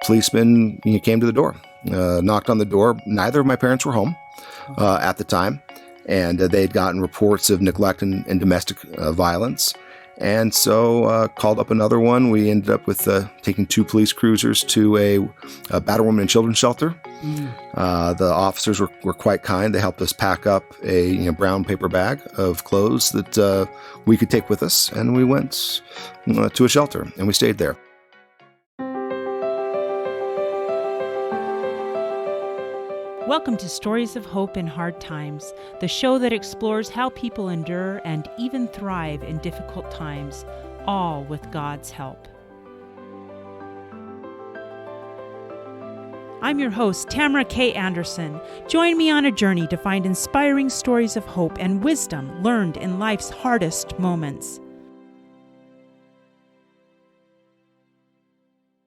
Policemen came to the door, knocked on the door. Neither of my parents were home at the time, and they had gotten reports of neglect and domestic violence. And so called up another one. We ended up with taking 2 police cruisers to a battered woman and children's shelter. The officers were quite kind. They helped us pack up a brown paper bag of clothes that we could take with us, and we went to a shelter, and we stayed there. Welcome to Stories of Hope in Hard Times, the show that explores how people endure and even thrive in difficult times, all with God's help. I'm your host, Tamara K. Anderson. Join me on a journey to find inspiring stories of hope and wisdom learned in life's hardest moments.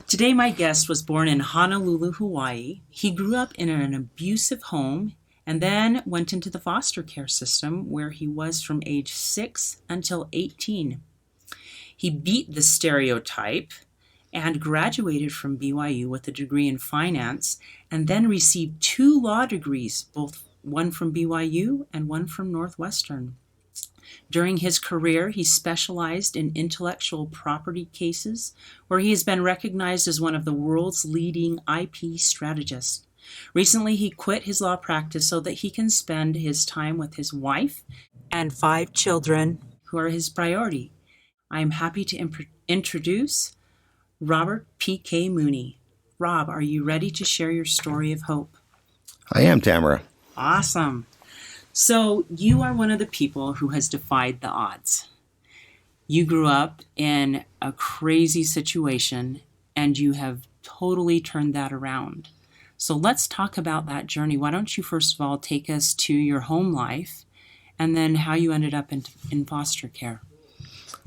Today, my guest was born in Honolulu, Hawaii. He grew up in an abusive home and then went into the foster care system where he was from age 6 until 18. He beat the stereotype and graduated from BYU with a degree in finance and then received 2 law degrees, both one from BYU and one from Northwestern. During his career, he specialized in intellectual property cases, where he has been recognized as one of the world's leading IP strategists. Recently, he quit his law practice so that he can spend his time with his wife and 5 children, who are his priority. I am happy to introduce Robert PK Mooney. Rob, are you ready to share your story of hope? I am, Tamara. Awesome. So you are one of the people who has defied the odds. You grew up in a crazy situation and you have totally turned that around. So let's talk about that journey. Why don't you first of all take us to your home life and then how you ended up in foster care?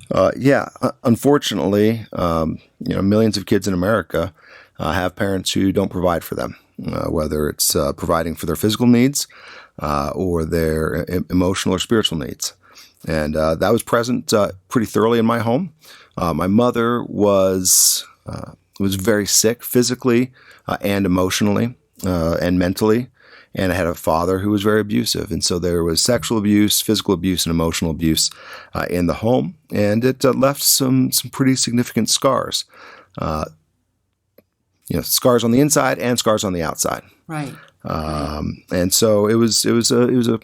Unfortunately, millions of kids in America have parents who don't provide for them, whether it's providing for their physical needs or their emotional or spiritual needs. And that was present pretty thoroughly in my home. My mother was very sick physically and emotionally and mentally. And I had a father who was very abusive. And so there was sexual abuse, physical abuse, and emotional abuse in the home. And it left some pretty significant scars. Scars on the inside and scars on the outside. Right. And so it was a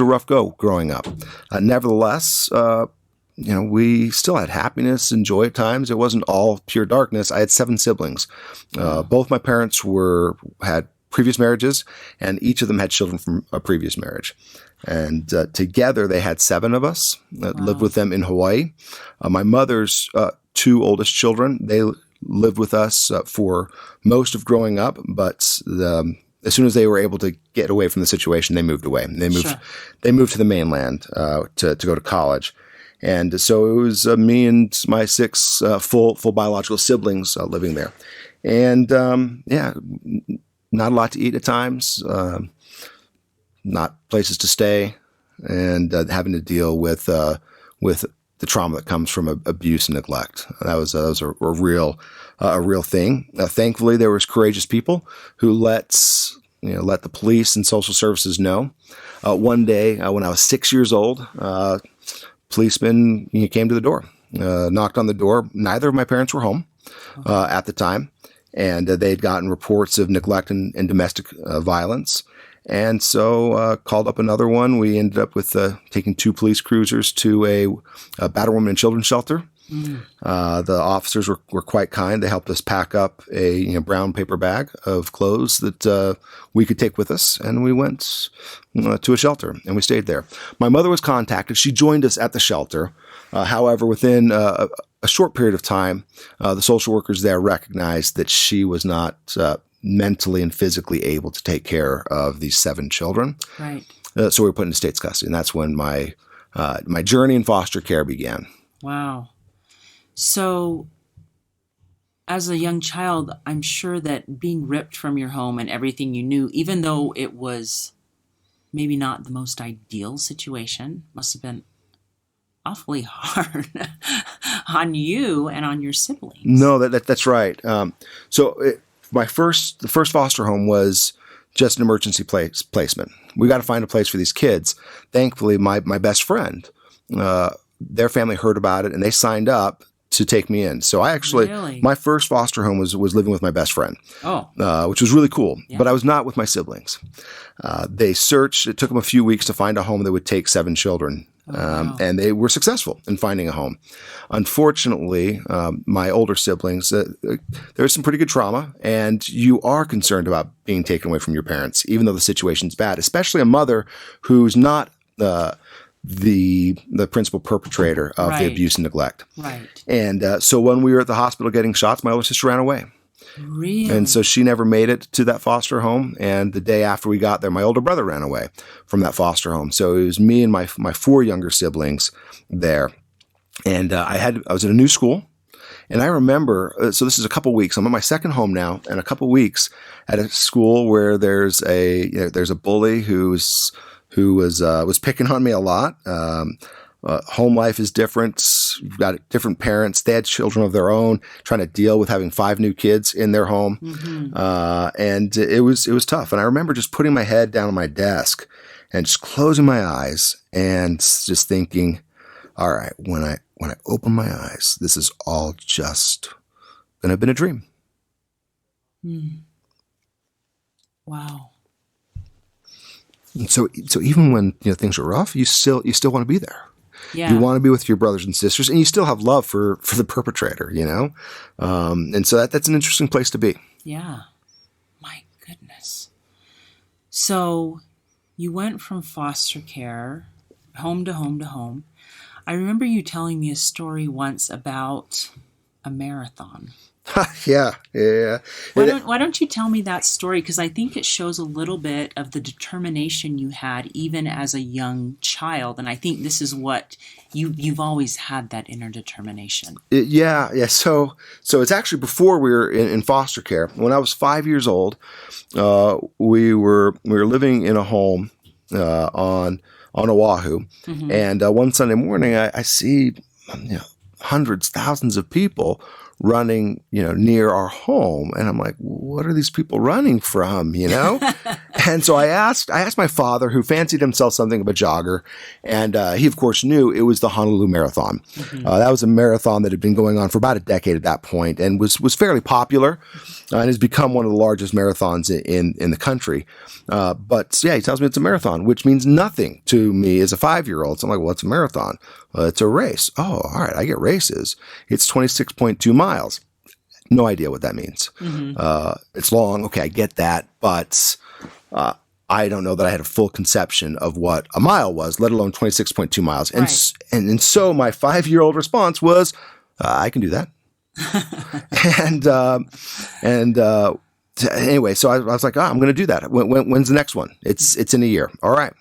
rough go growing up. Nevertheless, we still had happiness and joy at times. It wasn't all pure darkness. I had 7 siblings. Both my parents had previous marriages, and each of them had children from a previous marriage. And together they had 7 of us that lived with them in Hawaii. My mother's 2 oldest children, they lived with us for most of growing up, but as soon as they were able to get away from the situation, they moved away. They moved to the mainland to go to college. And so it was me and my 6 full biological siblings living there. And not a lot to eat at times, not places to stay, and having to deal with the trauma that comes from abuse and neglect. That was a real thing. Thankfully, there was courageous people who let the police and social services know. One day, when I was 6 years old, policemen came to the door, knocked on the door. Neither of my parents were home at the time. And they had gotten reports of neglect and domestic violence. And so called up another one. We ended up with taking 2 police cruisers to a battered woman and children's shelter. The officers were quite kind. They helped us pack up a brown paper bag of clothes that we could take with us. And we went to a shelter, and we stayed there. My mother was contacted. She joined us at the shelter. However, within a short period of time, the social workers there recognized that she was not mentally and physically able to take care of these 7 children. Right. So we were put into state's custody, and that's when my journey in foster care began. Wow. So as a young child, I'm sure that being ripped from your home and everything you knew, even though it was maybe not the most ideal situation, must have been awfully hard on you and on your siblings. No, that's right. the first foster home was just an emergency placement. We got to find a place for these kids. Thankfully, my best friend, their family heard about it and they signed up to take me in. So I actually, Really? my first foster home was living with my best friend, which was really cool. Yeah. But I was not with my siblings. They searched. It took them a few weeks to find a home that would take 7 children. Wow. And they were successful in finding a home. Unfortunately, my older siblings, there's some pretty good trauma, and you are concerned about being taken away from your parents, even though the situation's bad, especially a mother who's not the principal perpetrator of the abuse and neglect. Right. And so when we were at the hospital getting shots, my older sister ran away. Really? And so she never made it to that foster home. And the day after we got there, my older brother ran away from that foster home. So it was me and my 4 younger siblings there. And I was at a new school. And I remember, so this is a couple weeks. I'm at my second home now, and a couple weeks at a school where there's a bully who was picking on me a lot. Home life is different. You've got different parents. They had children of their own, trying to deal with having 5 new kids in their home. Mm-hmm. And it was tough. And I remember just putting my head down on my desk and just closing my eyes and just thinking, all right, when I open my eyes, this is all just going to have been a dream. Wow. And so even when things are rough, you still want to be there. Yeah. You want to be with your brothers and sisters, and you still have love for the perpetrator, and so that's an interesting place to be. Yeah. My goodness. So you went from foster care, home to home to home. I remember you telling me a story once about a marathon. Yeah. Why don't you tell me that story? Because I think it shows a little bit of the determination you had even as a young child. And I think this is what you've always had, that inner determination. Yeah. So it's actually before we were in foster care. When I was 5 years old, we were living in a home on Oahu. Mm-hmm. And one Sunday morning, I see hundreds, thousands of people running, near our home. And I'm like, what are these people running from, And so I asked my father, who fancied himself something of a jogger. And he, of course, knew it was the Honolulu Marathon. Mm-hmm. That was a marathon that had been going on for about a decade at that point and was fairly popular and has become one of the largest marathons in the country. But yeah, he tells me it's a marathon, which means nothing to me as a 5-year-old. So I'm like, well, it's a marathon. It's a race. Oh, all right. I get races. It's 26.2 miles. No idea what that means. Mm-hmm. It's long. Okay, I get that. But I don't know that I had a full conception of what a mile was, let alone 26.2 miles. And, right. and so my 5-year-old response was, I can do that. Anyway, so I was like, I'm going to do that. When's the next one? It's in a year. All right.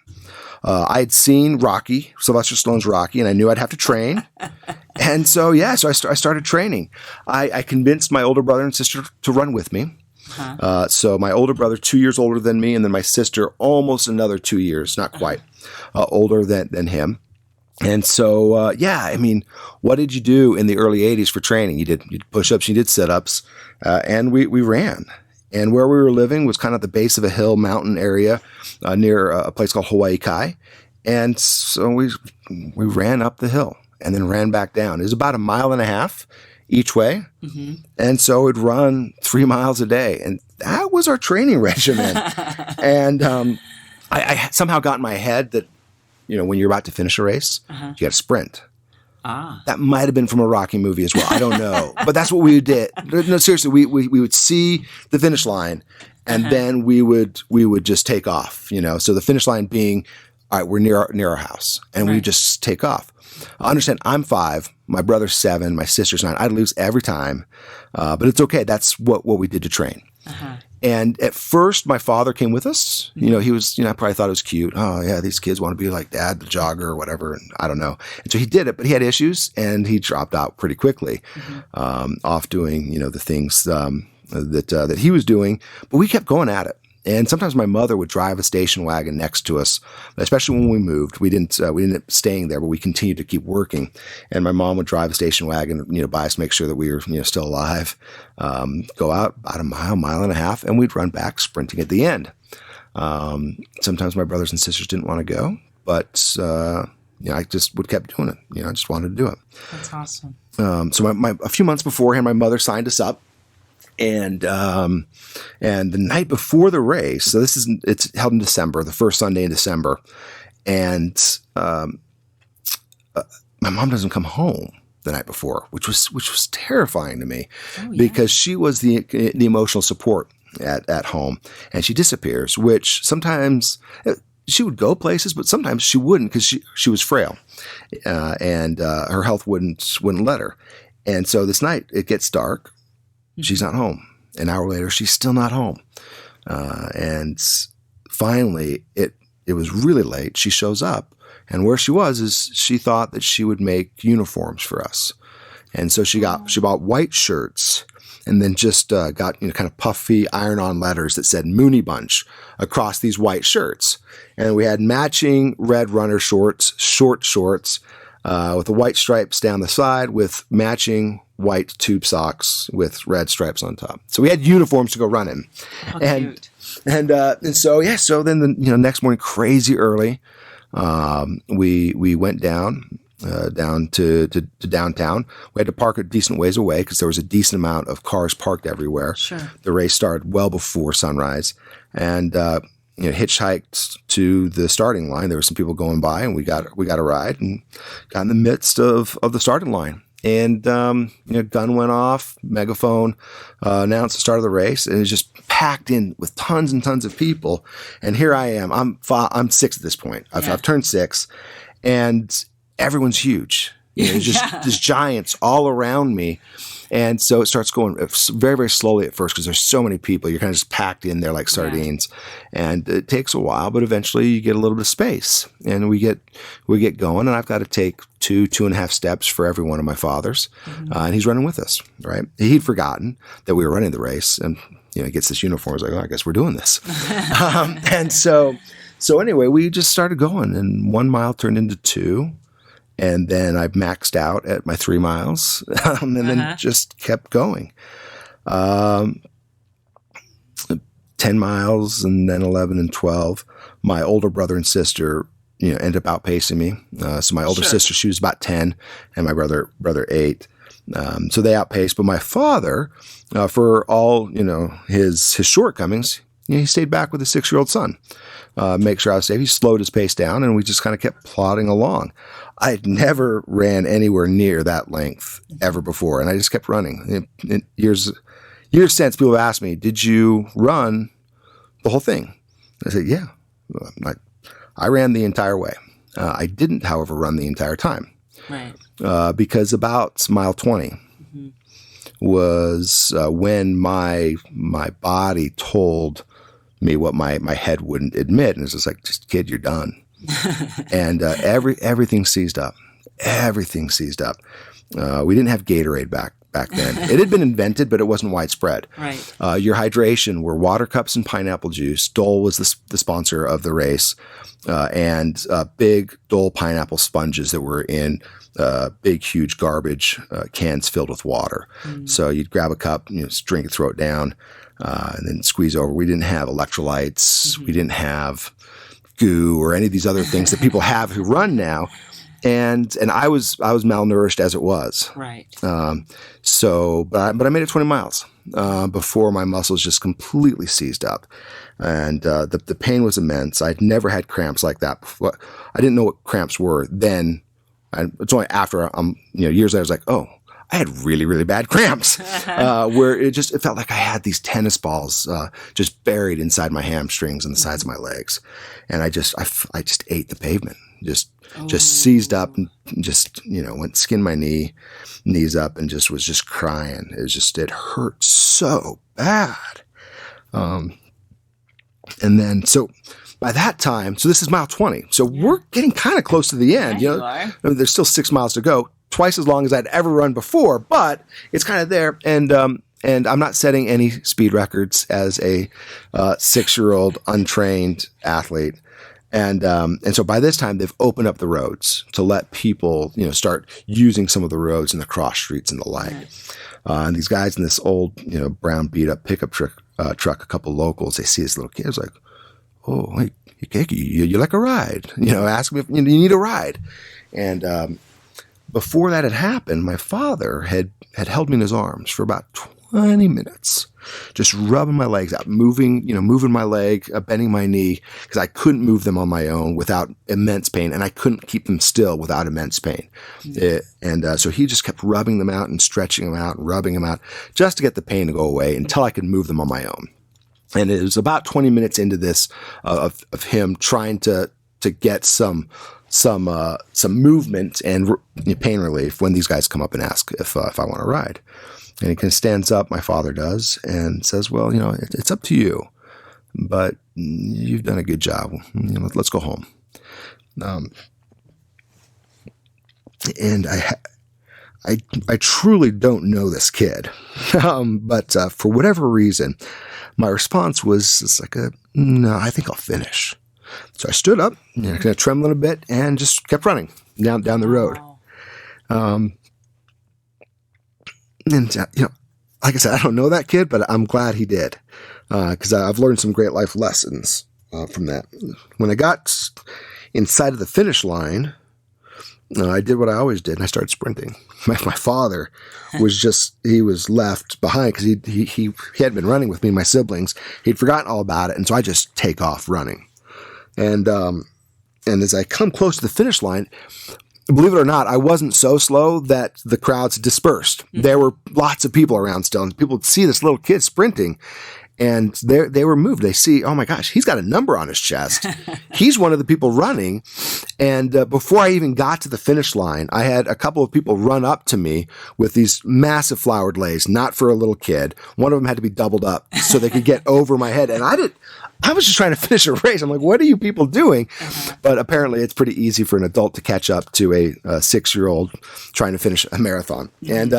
I'd seen Sylvester Stallone's Rocky, and I knew I'd have to train. And so I started training. I convinced my older brother and sister to run with me. Uh-huh. So my older brother, 2 years older than me, and then my sister, almost another 2 years, not quite, older than him. And so, what did you do in the early 80s for training? You did push-ups, you did sit-ups, and we ran. And where we were living was kind of the base of a hill mountain area near a place called Hawaii Kai. And so we ran up the hill and then ran back down. It was about 1.5 miles each way. Mm-hmm. And so we'd run 3 miles a day. And that was our training regimen. And I somehow got in my head that, when you're about to finish a race, you got to sprint. That might have been from a Rocky movie as well. I don't know. But that's what we did. No, seriously, we would see the finish line and then we would just take off, So the finish line being, all right, we're near our house and we just take off. I understand I'm 5, my brother's 7, my sister's 9. I'd lose every time. But it's okay. That's what we did to train. Uh-huh. And at first, my father came with us. He was, I probably thought it was cute. Oh, yeah, these kids want to be like dad, the jogger or whatever. And I don't know. And so he did it, but he had issues and he dropped out pretty quickly off doing, the things that he was doing. But we kept going at it. And sometimes my mother would drive a station wagon next to us, especially when we moved. We didn't end up staying there, but we continued to keep working. And my mom would drive a station wagon, by us, make sure that we were, still alive, go out about a mile and a half, and we'd run back sprinting at the end. Sometimes my brothers and sisters didn't want to go, but, I just would kept doing it. I just wanted to do it. That's awesome. So a few months beforehand, my mother signed us up. And the night before the race, so it's held in December, the first Sunday in December, and my mom doesn't come home the night before, which was terrifying to me, because she was the emotional support at home, and she disappears, which sometimes she would go places, but sometimes she wouldn't, because she was frail, and her health wouldn't let her. And so this night it gets dark. She's not home. An hour later, she's still not home. And finally, it was really late. She shows up. And where she was is she thought that she would make uniforms for us. And so she bought white shirts, and then just got kind of puffy iron-on letters that said Mooney Bunch across these white shirts. And we had matching red runner shorts, short shorts, with the white stripes down the side, with matching white tube socks with red stripes on top. So we had uniforms to go run in. Oh, cute. So then the next morning, crazy early, we went down to downtown. We had to park a decent ways away because there was a decent amount of cars parked everywhere. Sure. The race started well before sunrise, and hitchhiked to the starting line. There were some people going by, and we got a ride and got in the midst of the starting line. And gun went off, megaphone announced the start of the race, and it was just packed in with tons and tons of people. And here I am. I'm 6 at this point. I've turned 6, and everyone's huge. There's just giants all around me. And so it starts going very, very slowly at first because there's so many people. You're kind of just packed in there like sardines. Yeah. And it takes a while, but eventually you get a little bit of space. And we get going, and I've got to take 2.5 steps for every one of my fathers. Mm-hmm. And he's running with us, right? He'd forgotten that we were running the race, and he gets this uniform. He's like, oh, I guess we're doing this. And so anyway, we just started going, and 1 mile turned into 2. And then I maxed out at my 3 miles, and then just kept going. 10 miles, and then 11 and 12. My older brother and sister, ended up outpacing me. So my older sister, she was about 10, and my brother 8. So they outpaced. But my father, for all his shortcomings, he stayed back with his 6-year-old son. Make sure I was safe. He slowed his pace down, and we just kind of kept plodding along. I had never ran anywhere near that length ever before, and I just kept running. Years since, people have asked me, did you run the whole thing? I said, yeah. I ran the entire way. I didn't, however, run the entire time. Right. Because about mile 20 was when my body told me what my head wouldn't admit. And it's just like, just kid, you're done. And everything seized up. Everything seized up. We didn't have Gatorade back then. It had been invented, but it wasn't widespread. Right. Your hydration were water cups and pineapple juice. Dole was the sponsor of the race, and big Dole pineapple sponges that were in big, huge garbage cans filled with water. So you'd grab a cup, just drink it, throw it down, and then squeeze over. We didn't have electrolytes. We didn't have goo or any of these other things that people have who run now. And I was malnourished as it was. Right. But I made it 20 miles before my muscles just completely seized up, and the pain was immense. I'd never had cramps like that before. I didn't know what cramps were then. It's only after years later I was like, oh, I had really, really bad cramps, where it felt like I had these tennis balls just buried inside my hamstrings and the sides of my legs, and I just ate the pavement. Just seized up and just, went skinned my knees up and was just crying. It hurt so bad. And then, so by that time, so this is mile 20. So we're getting kind of close to the end. Yeah, you are. There's still 6 miles to go, twice as long as I'd ever run before, but it's kind of there. And And I'm not setting any speed records as a 6-year-old untrained athlete. And so by this time, they've opened up the roads to let people, start using some of the roads and the cross streets and the like. Nice. And these guys in this old, brown beat up pickup truck, a couple locals, they see this little kid. It's like, oh, hey, Keiki, you like a ride? Ask me if you need a ride. And before that had happened, my father had held me in his arms for about 20 minutes, just rubbing my legs out, moving my leg, bending my knee, because I couldn't move them on my own without immense pain, and I couldn't keep them still without immense pain. So he just kept rubbing them out and stretching them out and rubbing them out just to get the pain to go away until I could move them on my own. And it was about 20 minutes into this of him trying to get some movement and pain relief when these guys come up and ask if I want to ride. And he kind of stands up, my father does, and says, well, it's up to you, but you've done a good job. Let's go home. And I truly don't know this kid, but for whatever reason, my response was like no, I think I'll finish. So I stood up, kind of trembling a bit, and just kept running down the road. Wow. And, like I said, I don't know that kid, but I'm glad he did, because I've learned some great life lessons from that. When I got inside of the finish line, I did what I always did, and I started sprinting. My father he was left behind because he hadn't been running with me and my siblings. He'd forgotten all about it, and so I just take off running. And as I come close to the finish line, believe it or not, I wasn't so slow that the crowds dispersed. Mm-hmm. There were lots of people around still, and people would see this little kid sprinting, and they were moved. They see, oh my gosh, he's got a number on his chest. He's one of the people running. And before I even got to the finish line, I had a couple of people run up to me with these massive flowered leis, not for a little kid. One of them had to be doubled up so they could get over my head. And I was just trying to finish a race. I'm like, what are you people doing? Uh-huh. But apparently it's pretty easy for an adult to catch up to a 6-year-old trying to finish a marathon. Mm-hmm. And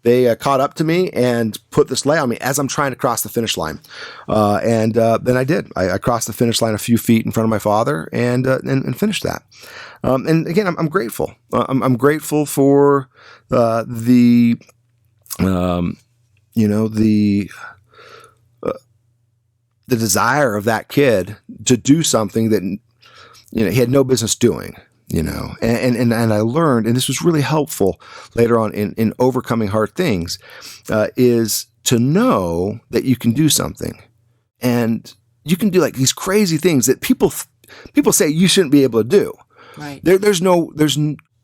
they caught up to me and put this lei on me as I'm trying to cross the finish line. And then I did. I crossed the finish line a few feet in front of my father and finished that. And again, I'm grateful. I'm grateful for the desire of that kid to do something that, he had no business doing, and I learned, and this was really helpful later on in overcoming hard things, is to know that you can do something, and you can do like these crazy things that people say you shouldn't be able to do. Right. There's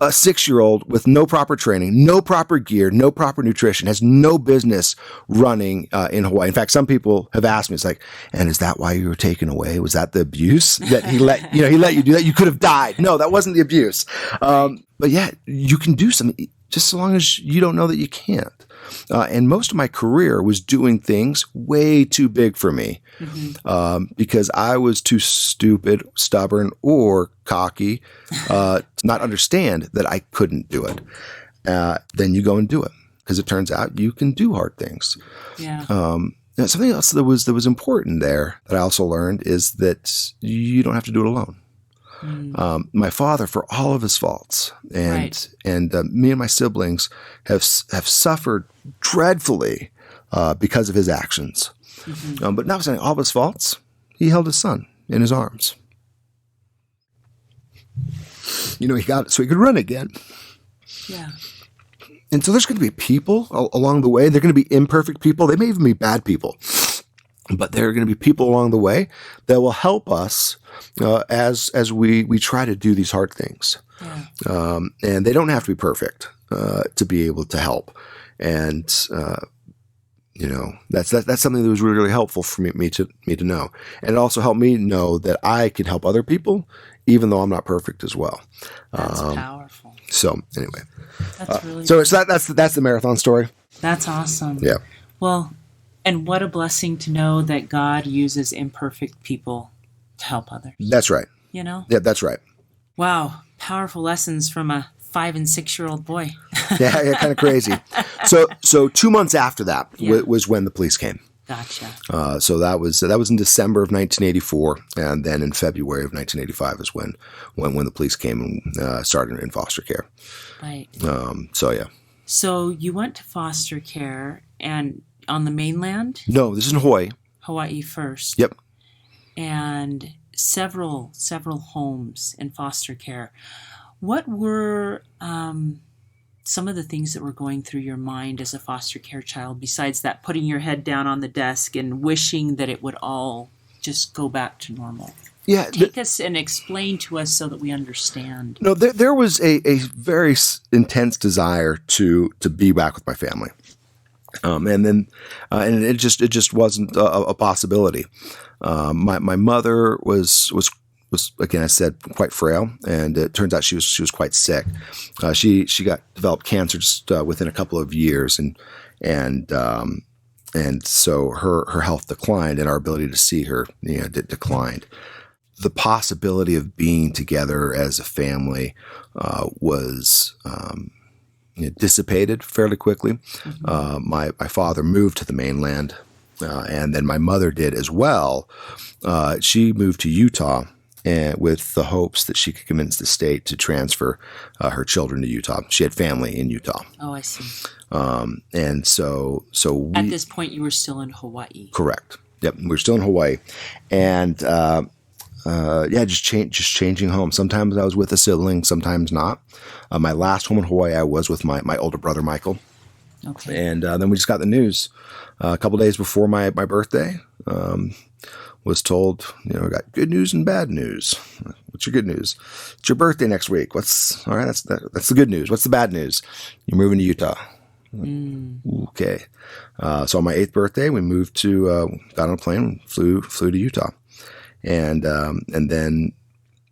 a 6-year-old with no proper training, no proper gear, no proper nutrition, has no business running in Hawaii. In fact, some people have asked me, it's like, and is that why you were taken away? Was that the abuse that he let you do that? You could have died. No, that wasn't the abuse. But yeah, you can do something just so long as you don't know that you can't. And most of my career was doing things way too big for me, because I was too stupid, stubborn, or cocky to not understand that I couldn't do it. Then you go and do it, because it turns out you can do hard things. Yeah. Something else that was important there that I also learned is that you don't have to do it alone. My father, for all of his faults, and me and my siblings have suffered dreadfully because of his actions. Mm-hmm. But notwithstanding all of his faults, he held his son in his arms. He got it so he could run again. Yeah. And so there's going to be people along the way. They're going to be imperfect people. They may even be bad people. But there are going to be people along the way that will help us as we try to do these hard things. Yeah. And they don't have to be perfect to be able to help. And that's something that was really, really helpful for me to know. And it also helped me know that I can help other people, even though I'm not perfect as well. That's powerful. So anyway, that's really so that's the marathon story. That's awesome. Yeah. Well. And what a blessing to know that God uses imperfect people to help others. That's right. Yeah, that's right. Wow. Powerful lessons from a 5 and 6-year-old boy. Yeah, kind of crazy. So 2 months after that was when the police came. Gotcha. So that was in December of 1984, and then in February of 1985 is when the police came and started in foster care. Right. So yeah. So you went to foster care and on the mainland? No, this is in Hawaii. Hawaii first. Yep. And several homes in foster care. What were some of the things that were going through your mind as a foster care child, besides that putting your head down on the desk and wishing that it would all just go back to normal? Yeah. Take us and explain to us so that we understand. No, there was a very intense desire to be back with my family. And it just wasn't a possibility. My mother was again, I said, quite frail, and it turns out she was quite sick. She developed cancer just within a couple of years, and so her health declined, and our ability to see her declined. The possibility of being together as a family was dissipated fairly quickly. Mm-hmm. My father moved to the mainland, and then my mother did as well. She moved to Utah, and with the hopes that she could convince the state to transfer her children to Utah. She had family in Utah. Oh, I see. And so at this point, you were still in Hawaii. Correct. Yep, we were still in Hawaii, and just changing home. Sometimes I was with a sibling, sometimes not. My last home in Hawaii, I was with my older brother Michael. Okay. And then we just got the news a couple days before my birthday. Was told, I got good news and bad news. What's your good news? It's your birthday next week. That's the good news. What's the bad news? You're moving to Utah. Okay. So on my 8th birthday, we moved got on a plane, flew to Utah. And then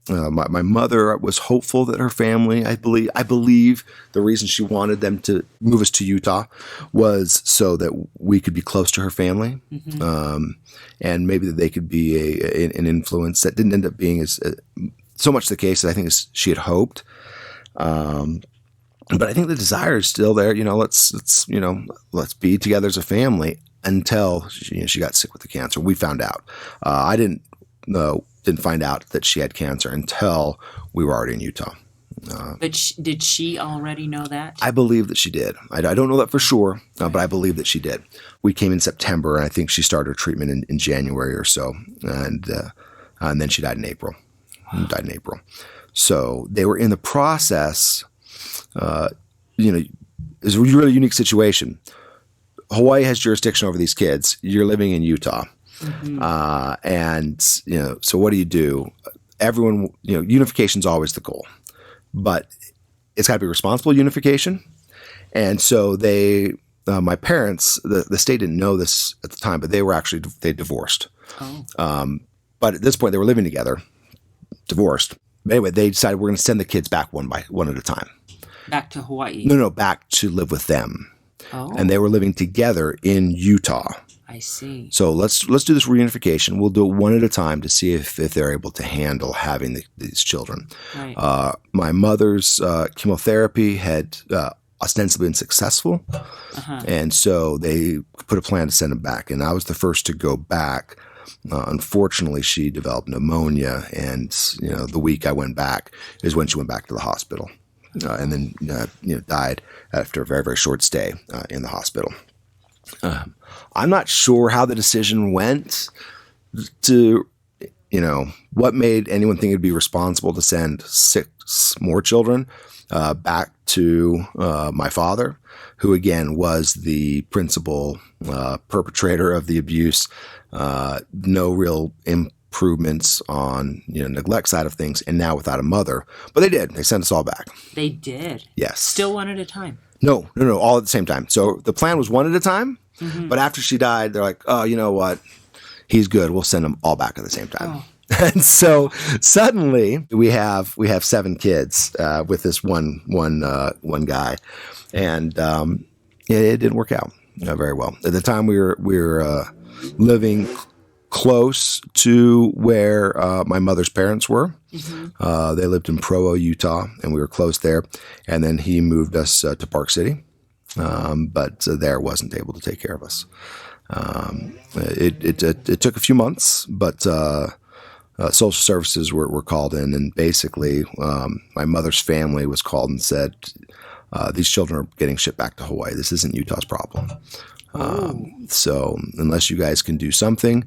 my mother was hopeful that her family, I believe the reason she wanted them to move us to Utah was so that we could be close to her family. Mm-hmm. And maybe that they could be an influence. That didn't end up being so much the case that I think as she had hoped. But I think the desire is still there. Let's be together as a family until she got sick with the cancer. We found out. I didn't find out that she had cancer until we were already in Utah. But did she already know that? I believe that she did. I don't know that for sure, but I believe that she did. We came in September, and I think she started her treatment in January or so, and then she died in April. So they were in the process. It's a really unique situation. Hawaii has jurisdiction over these kids. You're living in Utah. Mm-hmm. So what do? Everyone, unification is always the goal, but it's got to be responsible unification. And so my parents, the state didn't know this at the time, but they divorced. Oh. But at this point they were living together, divorced. But anyway, they decided we're going to send the kids back one at a time. Back to Hawaii? No, back to live with them. Oh. And they were living together in Utah. I see. So let's do this reunification. We'll do it one at a time to see if they're able to handle having these children. Right. My mother's chemotherapy had ostensibly been successful, and so they put a plan to send him back. And I was the first to go back. Unfortunately, she developed pneumonia, and the week I went back is when she went back to the hospital, and then died after a very, very short stay in the hospital. I'm not sure how the decision went to, what made anyone think it'd be responsible to send 6 more children back to my father, who again was the principal perpetrator of the abuse. No real improvements on neglect side of things, and now without a mother. But they did. They sent us all back. They did? Yes. Still one at a time? No, all at the same time. So the plan was one at a time, but after she died, they're like, oh, you know what? He's good. We'll send them all back at the same time. Oh. And so suddenly we have 7 kids with this one guy, and it didn't work out very well. At the time we were living close to where my mother's parents were. They lived in Provo, Utah, and we were close there. And then he moved us to Park City, but there wasn't able to take care of us. It took a few months, but social services were called in, and basically my mother's family was called and said, these children are getting shipped back to Hawaii. This isn't Utah's problem. So unless you guys can do something,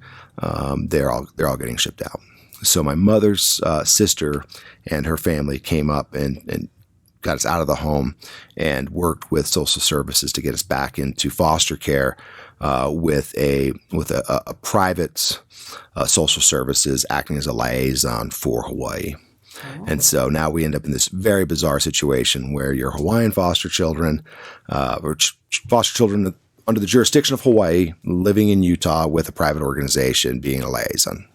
they're all getting shipped out. So my mother's sister and her family came up and got us out of the home and worked with social services to get us back into foster care with a private social services acting as a liaison for Hawaii. And so now we end up in this very bizarre situation where you're Hawaiian foster children, or foster children under the jurisdiction of Hawaii, living in Utah with a private organization being a liaison.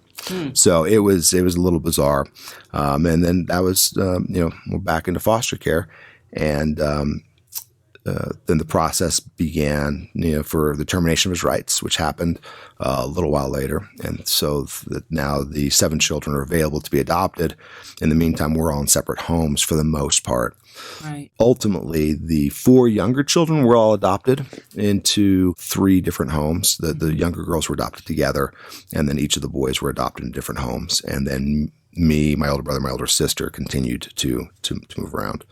So it was a little bizarre. And then that was, we're back into foster care. And then the process began, for the termination of his rights, which happened a little while later. And so now the 7 children are available to be adopted. In the meantime, we're all in separate homes for the most part. Right. Ultimately, the 4 younger children were all adopted into 3 different homes. The younger girls were adopted together, and then each of the boys were adopted in different homes. And then me, my older brother, my older sister continued to move around.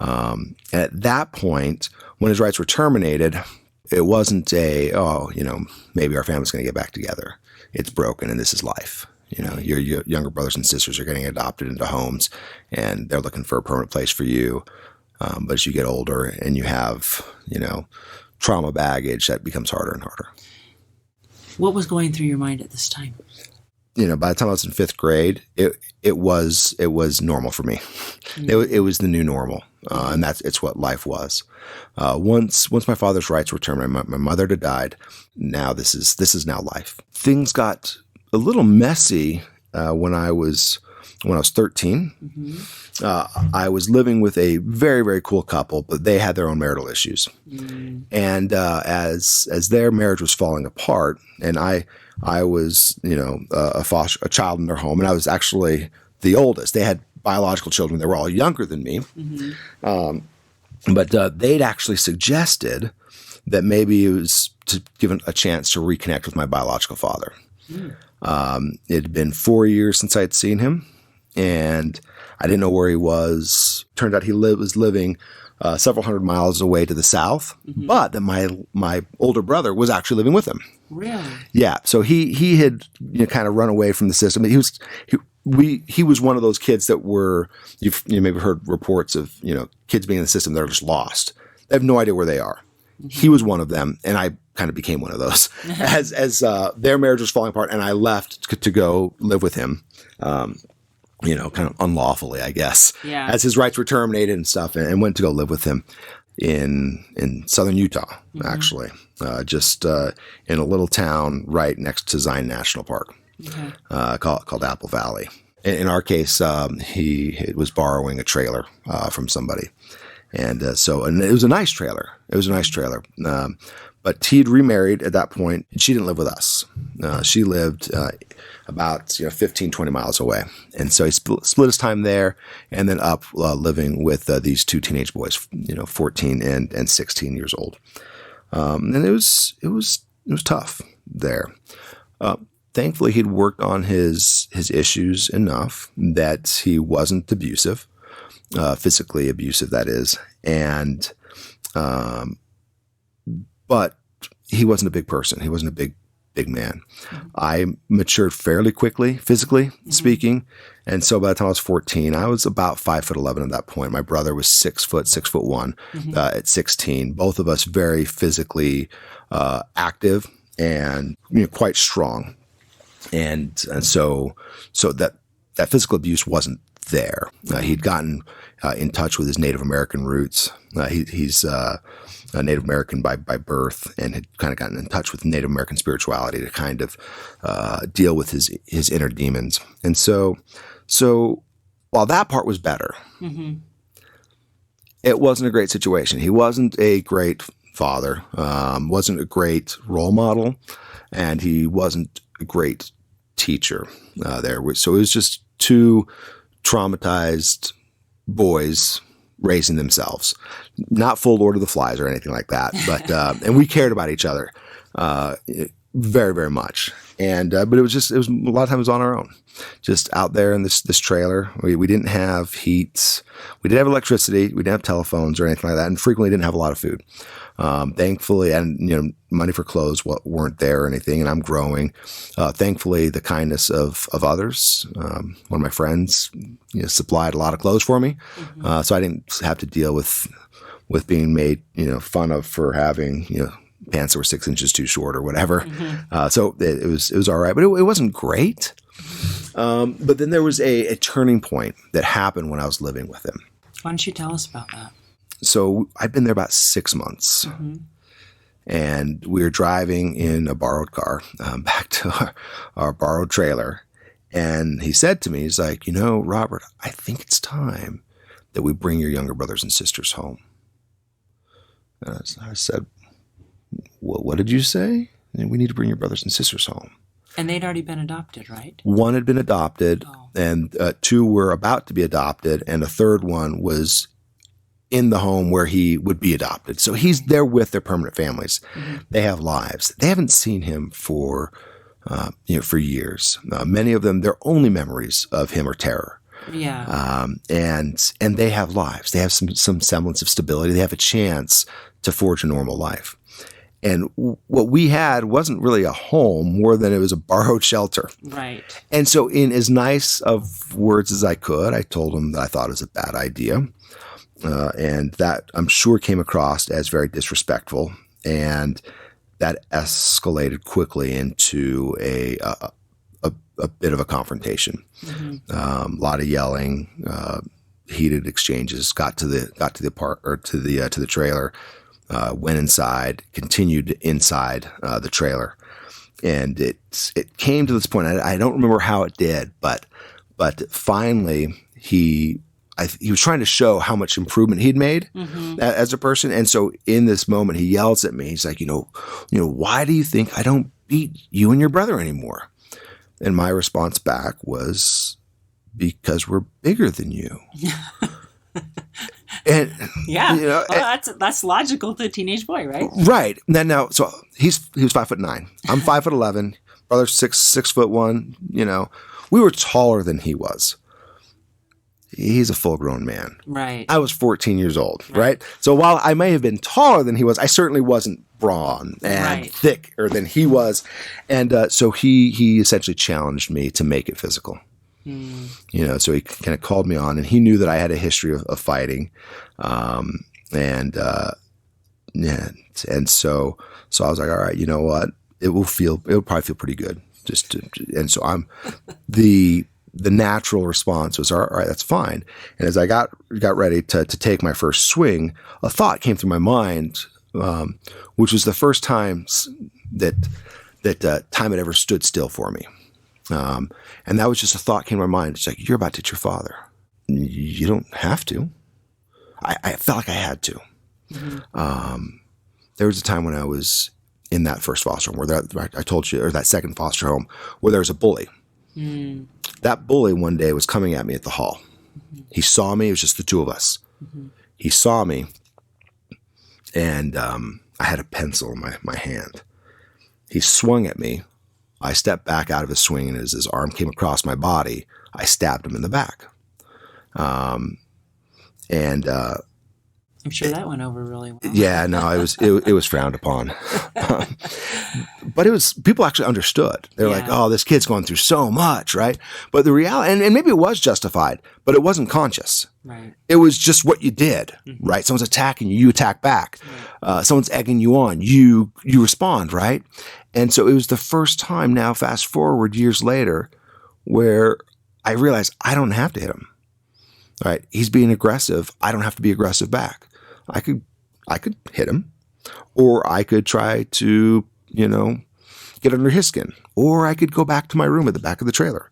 And at that point, when his rights were terminated, it wasn't maybe our family's going to get back together. It's broken, and this is life. Your younger brothers and sisters are getting adopted into homes, and they're looking for a permanent place for you. But as you get older and you have, trauma baggage, that becomes harder and harder. What was going through your mind at this time? By the time I was in 5th grade, it was normal for me. It was the new normal, and it's what life was. Once my father's rights were terminated, my mother had died. Now this is now life. Things got a little messy when I was 13. I was living with a very, very cool couple, but they had their own marital issues. And as their marriage was falling apart, and I was, a child in their home, and I was actually the oldest. They had biological children. They were all younger than me. But they'd actually suggested that maybe it was to give a chance to reconnect with my biological father. It had been 4 years since I'd seen him, and I didn't know where he was. Turned out he was living several hundred miles away to the south, but that my older brother was actually living with him. Really? Yeah. So he had kind of run away from the system. He was one of those kids that were, you've maybe heard reports of kids being in the system that are just lost. They have no idea where they are. He was one of them, and I kind of became one of those as their marriage was falling apart, and I left to go live with him. Kind of unlawfully, I guess, as his rights were terminated and stuff, and went to go live with him in southern Utah, actually, just in a little town right next to Zion National Park, called Apple Valley. In our case, he was borrowing a trailer from somebody, and it was a nice trailer. But he'd remarried at that point, and she didn't live with us. She lived about 15, 20 miles away. And so he split his time there, and then up living with these 2 teenage boys, 14 and 16 years old. And it was tough there. Thankfully, he'd worked on his issues enough that he wasn't abusive, physically abusive, that is. And but he wasn't a big person. He wasn't a big man. I matured fairly quickly, physically speaking. And so by the time I was 14, I was about 5'11" at that point. My brother was 6 foot, 6'1" at 16. Both of us very physically active and quite strong. And so that physical abuse wasn't there. He'd gotten in touch with his Native American roots. He's a Native American by birth, and had kind of gotten in touch with Native American spirituality to kind of deal with his inner demons. And so while that part was better, it wasn't a great situation. He wasn't a great father, wasn't a great role model, and he wasn't a great teacher there. So it was just two traumatized boys raising themselves, not full Lord of the Flies or anything like that, but and we cared about each other very, very much. And but it was a lot of times on our own, just out there in this trailer. We didn't have heat, we didn't have electricity, we didn't have telephones or anything like that, and frequently didn't have a lot of food. Thankfully, and money for clothes weren't there or anything, and I'm growing. Thankfully, the kindness of others. One of my friends supplied a lot of clothes for me, so I didn't have to deal with being made fun of for having pants that were 6 inches too short or whatever. So it was all right, but it wasn't great. But then there was a turning point that happened when I was living with him. Why don't you tell us about that? So I've been there about 6 months, and we were driving in a borrowed car back to our borrowed trailer. And he said to me, he's like, Robert, I think it's time that we bring your younger brothers and sisters home. And I said, what did you say? We need to bring your brothers and sisters home. And they'd already been adopted, right? One had been adopted, and 2 were about to be adopted, and a third one was in the home where he would be adopted. So he's there with their permanent families. They have lives. They haven't seen him for years. Many of them, their only memories of him are terror. Yeah. And they have lives. They have some semblance of stability. They have a chance to forge a normal life. And what we had wasn't really a home more than it was a borrowed shelter. Right. And so in as nice of words as I could, I told him that I thought it was a bad idea. And that I'm sure came across as very disrespectful. And that escalated quickly into a bit of a confrontation. A lot of yelling, heated exchanges, got to the trailer. Went inside, continued inside the trailer, and it came to this point. I don't remember how it did, but finally he was trying to show how much improvement he'd made as a person. And so in this moment, he yells at me. He's like, why do you think I don't beat you and your brother anymore? And my response back was, because we're bigger than you. And yeah, that's logical to a teenage boy, right? Right. Now, so he was 5'9". I'm 5'11". Brother's 6'1". We were taller than he was. He's a full-grown man. Right. I was 14 years old. Right. So while I may have been taller than he was, I certainly wasn't brawn and thicker than he was. And so he essentially challenged me to make it physical. So he kind of called me on, and he knew that I had a history of fighting. And so I was like, all right, you know what? It'll probably feel pretty good. And so the natural response was, all right, that's fine. And as I got ready to take my first swing, a thought came through my mind, which was the first time that time had ever stood still for me. And that was just a thought came to my mind. It's like, you're about to hit your father. You don't have to. I felt like I had to. There was a time when I was in that first foster home I told you, or that second foster home, where there was a bully. That bully one day was coming at me at the hall. He saw me. It was just the 2 of us. He saw me, and I had a pencil in my hand. He swung at me. I stepped back out of his swing, and as his arm came across my body, I stabbed him in the back. I'm sure that went over really well. Yeah, no, it was frowned upon. But people actually understood. They're like, oh, this kid's going through so much, right? But the reality, and maybe it was justified, but it wasn't conscious. Right. It was just what you did, right? Someone's attacking you, you attack back. Right. Someone's egging you on, you respond, right? And so it was the first time now, fast forward years later, where I realized I don't have to hit him. Right? He's being aggressive. I don't have to be aggressive back. I could hit him, or I could try to, get under his skin, or I could go back to my room at the back of the trailer,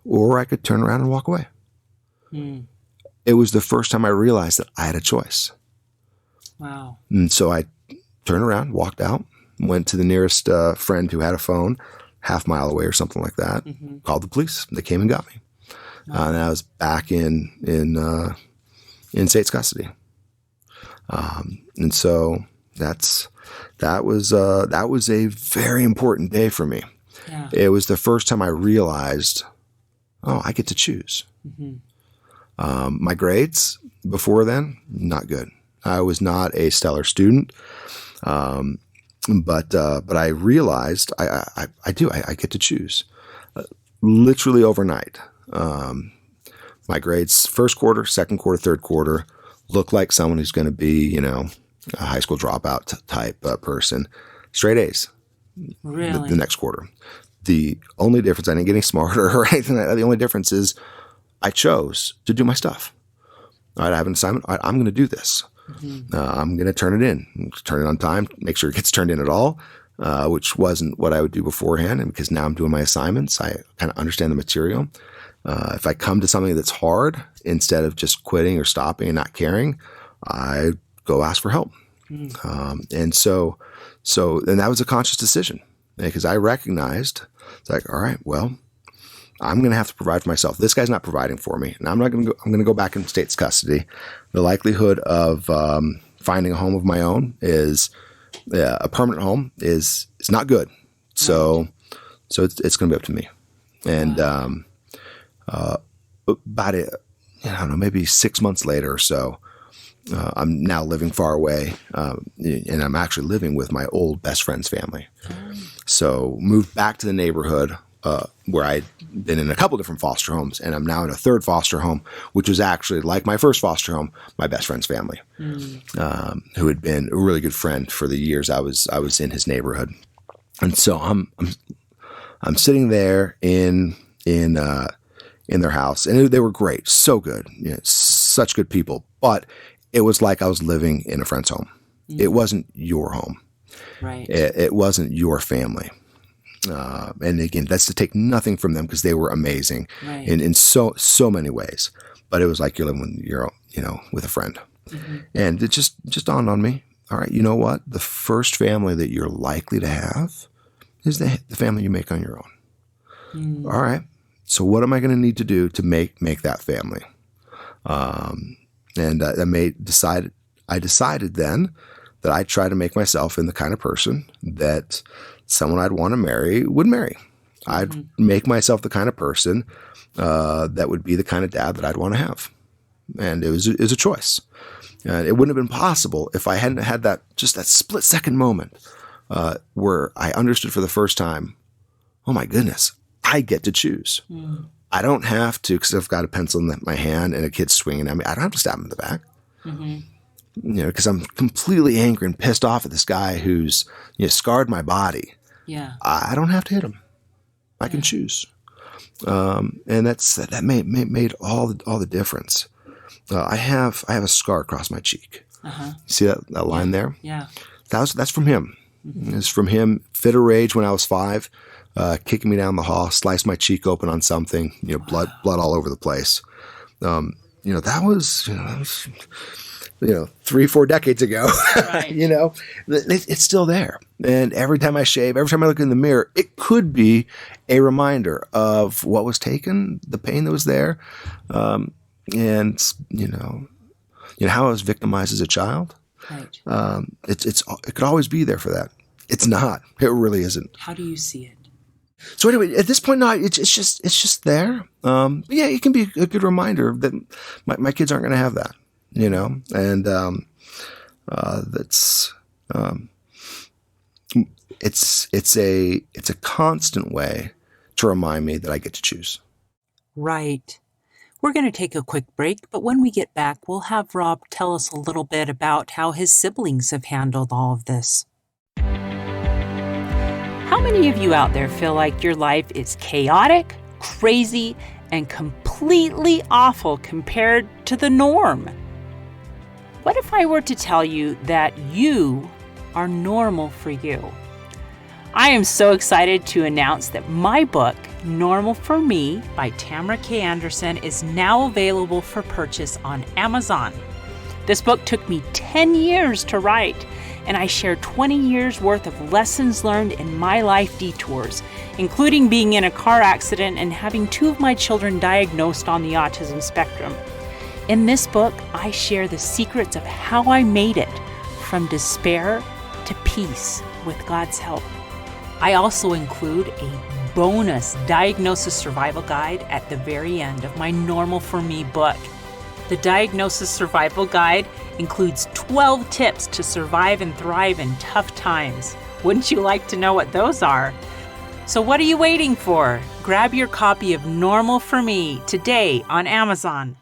or I could turn around and walk away. It was the first time I realized that I had a choice. Wow. And so I turned around, walked out, went to the nearest friend who had a phone, half mile away or something like that. Called the police. They came and got me. And I was back in state's custody. And so that was a very important day for me. Yeah. It was the first time I realized, I get to choose. My grades before then, not good. I was not a stellar student. But I realized I get to choose. Literally overnight. My grades, first quarter, second quarter, third quarter, look like someone who's going to be, a high school dropout type person. Straight A's. Really? The next quarter. The only difference, I didn't get any smarter or anything like that. The only difference is I chose to do my stuff. All right, I have an assignment. All right, I'm going to do this. I'm going to turn it on time, make sure it gets turned in at all, which wasn't what I would do beforehand. And because now I'm doing my assignments, I kind of understand the material. If I come to something that's hard, instead of just quitting or stopping and not caring, I go ask for help. And that was a conscious decision because I recognized it's like, all right, well, I'm going to have to provide for myself. This guy's not providing for me, and I'm going to go back in state's custody. The likelihood of finding a home of my own is a permanent home is not good. So it's going to be up to me. And about maybe 6 months later or so, I'm now living far away, and I'm actually living with my old best friend's family. So moved back to the neighborhood where I'd been in a couple different foster homes, and I'm now in a third foster home, which was actually like my first foster home, my best friend's family, who had been a really good friend for the years I was in his neighborhood. And so I'm sitting there in their house, and they were great, so good, such good people, but it was like I was living in a friend's home. It wasn't your home. Right. It wasn't your family. And again, that's to take nothing from them because they were amazing in so many ways. But it was like you're living with a friend. And it just dawned on me. All right, you know what? The first family that you're likely to have is the family you make on your own. All right. So what am I going to need to do to make that family? And I decided then that I'd try to make myself in the kind of person that someone I'd want to marry would marry. I'd make myself the kind of person that would be the kind of dad that I'd want to have. And it was a choice. And it wouldn't have been possible if I hadn't had that split second moment where I understood for the first time, oh my goodness, I get to choose. I don't have to, because I've got a pencil in my hand and a kid's swinging at me. I don't have to stab him in the back. Because I'm completely angry and pissed off at this guy who's scarred my body. Yeah, I don't have to hit him. I can choose, and that made all the difference. I have a scar across my cheek. See that line there? Yeah, that's from him. It's from him. Fit of rage when I was 5, kicking me down the hall, sliced my cheek open on something. Blood all over the place. That was 3-4 decades ago. Right. It's still there. And every time I shave, every time I look in the mirror, it could be a reminder of what was taken, the pain that was there, and how I was victimized as a child. Right. It could always be there for that. It's not. It really isn't. How do you see it? So anyway, at this point, no, it's just there. But yeah, it can be a good reminder that my kids aren't going to have that. And that's it's a constant way to remind me that I get to choose. Right. We're going to take a quick break, but when we get back, we'll have Rob tell us a little bit about how his siblings have handled all of this. How many of you out there feel like your life is chaotic, crazy, and completely awful compared to the norm? What if I were to tell you that you are normal for you? I am so excited to announce that my book, Normal for Me by Tamara K. Anderson, is now available for purchase on Amazon. This book took me 10 years to write, and I share 20 years worth of lessons learned in my life detours, including being in a car accident and having 2 of my children diagnosed on the autism spectrum. In this book, I share the secrets of how I made it from despair to peace with God's help. I also include a bonus diagnosis survival guide at the very end of my Normal for Me book. The diagnosis survival guide includes 12 tips to survive and thrive in tough times. Wouldn't you like to know what those are? So what are you waiting for? Grab your copy of Normal for Me today on Amazon.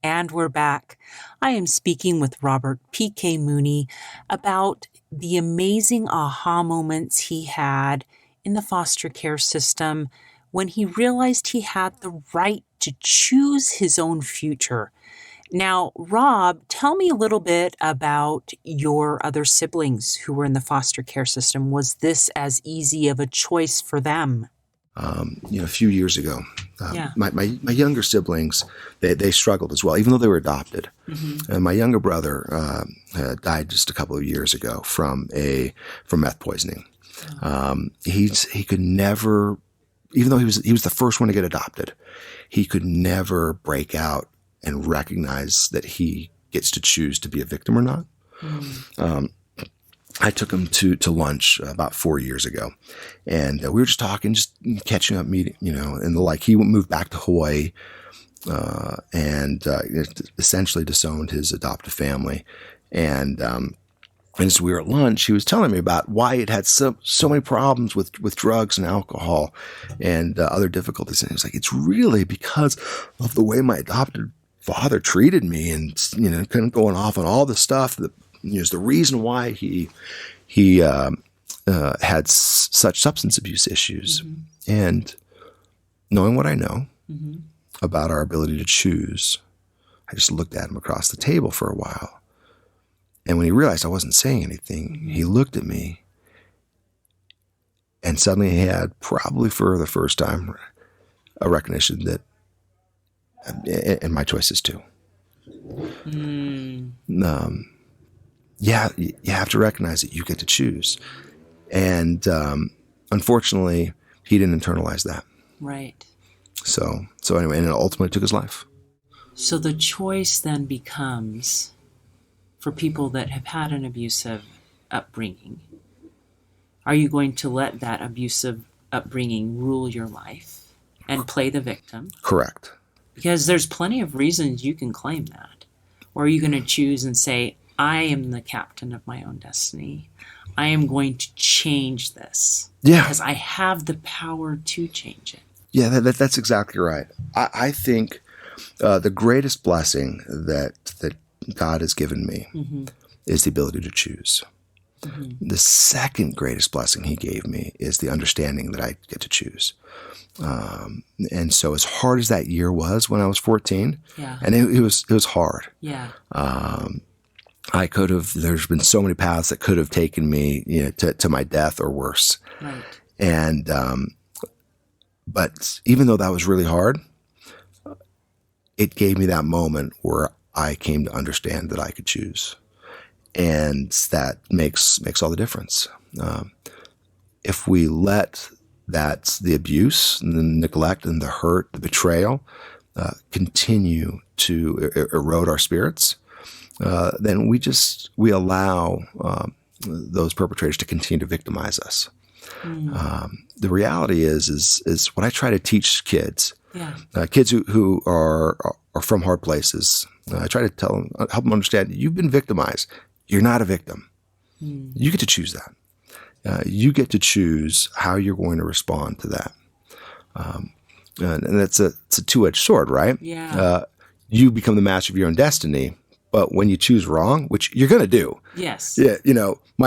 And we're back. I am speaking with Robert PK Mooney about the amazing aha moments he had in the foster care system when he realized he had the right to choose his own future. Now, Rob, tell me a little bit about your other siblings who were in the foster care system. Was this as easy of a choice for them? A few years ago, my younger siblings, they struggled as well, even though they were adopted. Mm-hmm. And my younger brother died just a couple of years ago from meth poisoning. He could never, even though he was the first one to get adopted, he could never break out and recognize that he gets to choose to be a victim or not. I took him to lunch about 4 years ago, and we were just talking, just catching up, meeting, and he moved back to Hawaii, and essentially disowned his adoptive family. And as we were at lunch, he was telling me about why it had so many problems with drugs and alcohol and other difficulties. And he was like, it's really because of the way my adopted father treated me, and kind of going off on all the stuff that is the reason why he had such substance abuse issues. Mm-hmm. And knowing what I know about our ability to choose, I just looked at him across the table for a while. And when he realized I wasn't saying anything, he looked at me, and suddenly he had, probably for the first time, a recognition that, and my choices too. You have to recognize that you get to choose. And unfortunately, he didn't internalize that. Right. So anyway, and it ultimately took his life. So the choice then becomes, for people that have had an abusive upbringing, are you going to let that abusive upbringing rule your life and play the victim? Correct. Because there's plenty of reasons you can claim that. Or are you going to choose and say, I am the captain of my own destiny. I am going to change this. Yeah. Because I have the power to change it. Yeah, that's exactly right. I think the greatest blessing that God has given me is the ability to choose. Mm-hmm. The second greatest blessing he gave me is the understanding that I get to choose. And so as hard as that year was when I was 14, and it was hard. Yeah. There's been so many paths that could have taken me, to my death or worse. Right. And, but even though that was really hard, it gave me that moment where I came to understand that I could choose. And that makes all the difference. If we let the abuse and the neglect and the hurt, the betrayal, continue to erode our spirits, then we allow those perpetrators to continue to victimize us. The reality is what I try to teach kids, kids who are from hard places. I try to help them understand, you've been victimized. You're not a victim. You get to choose that. You get to choose how you're going to respond to that. And it's a two-edged sword, right? Yeah. You become the master of your own destiny, but when you choose wrong, which you're going to do. Yes. Yeah.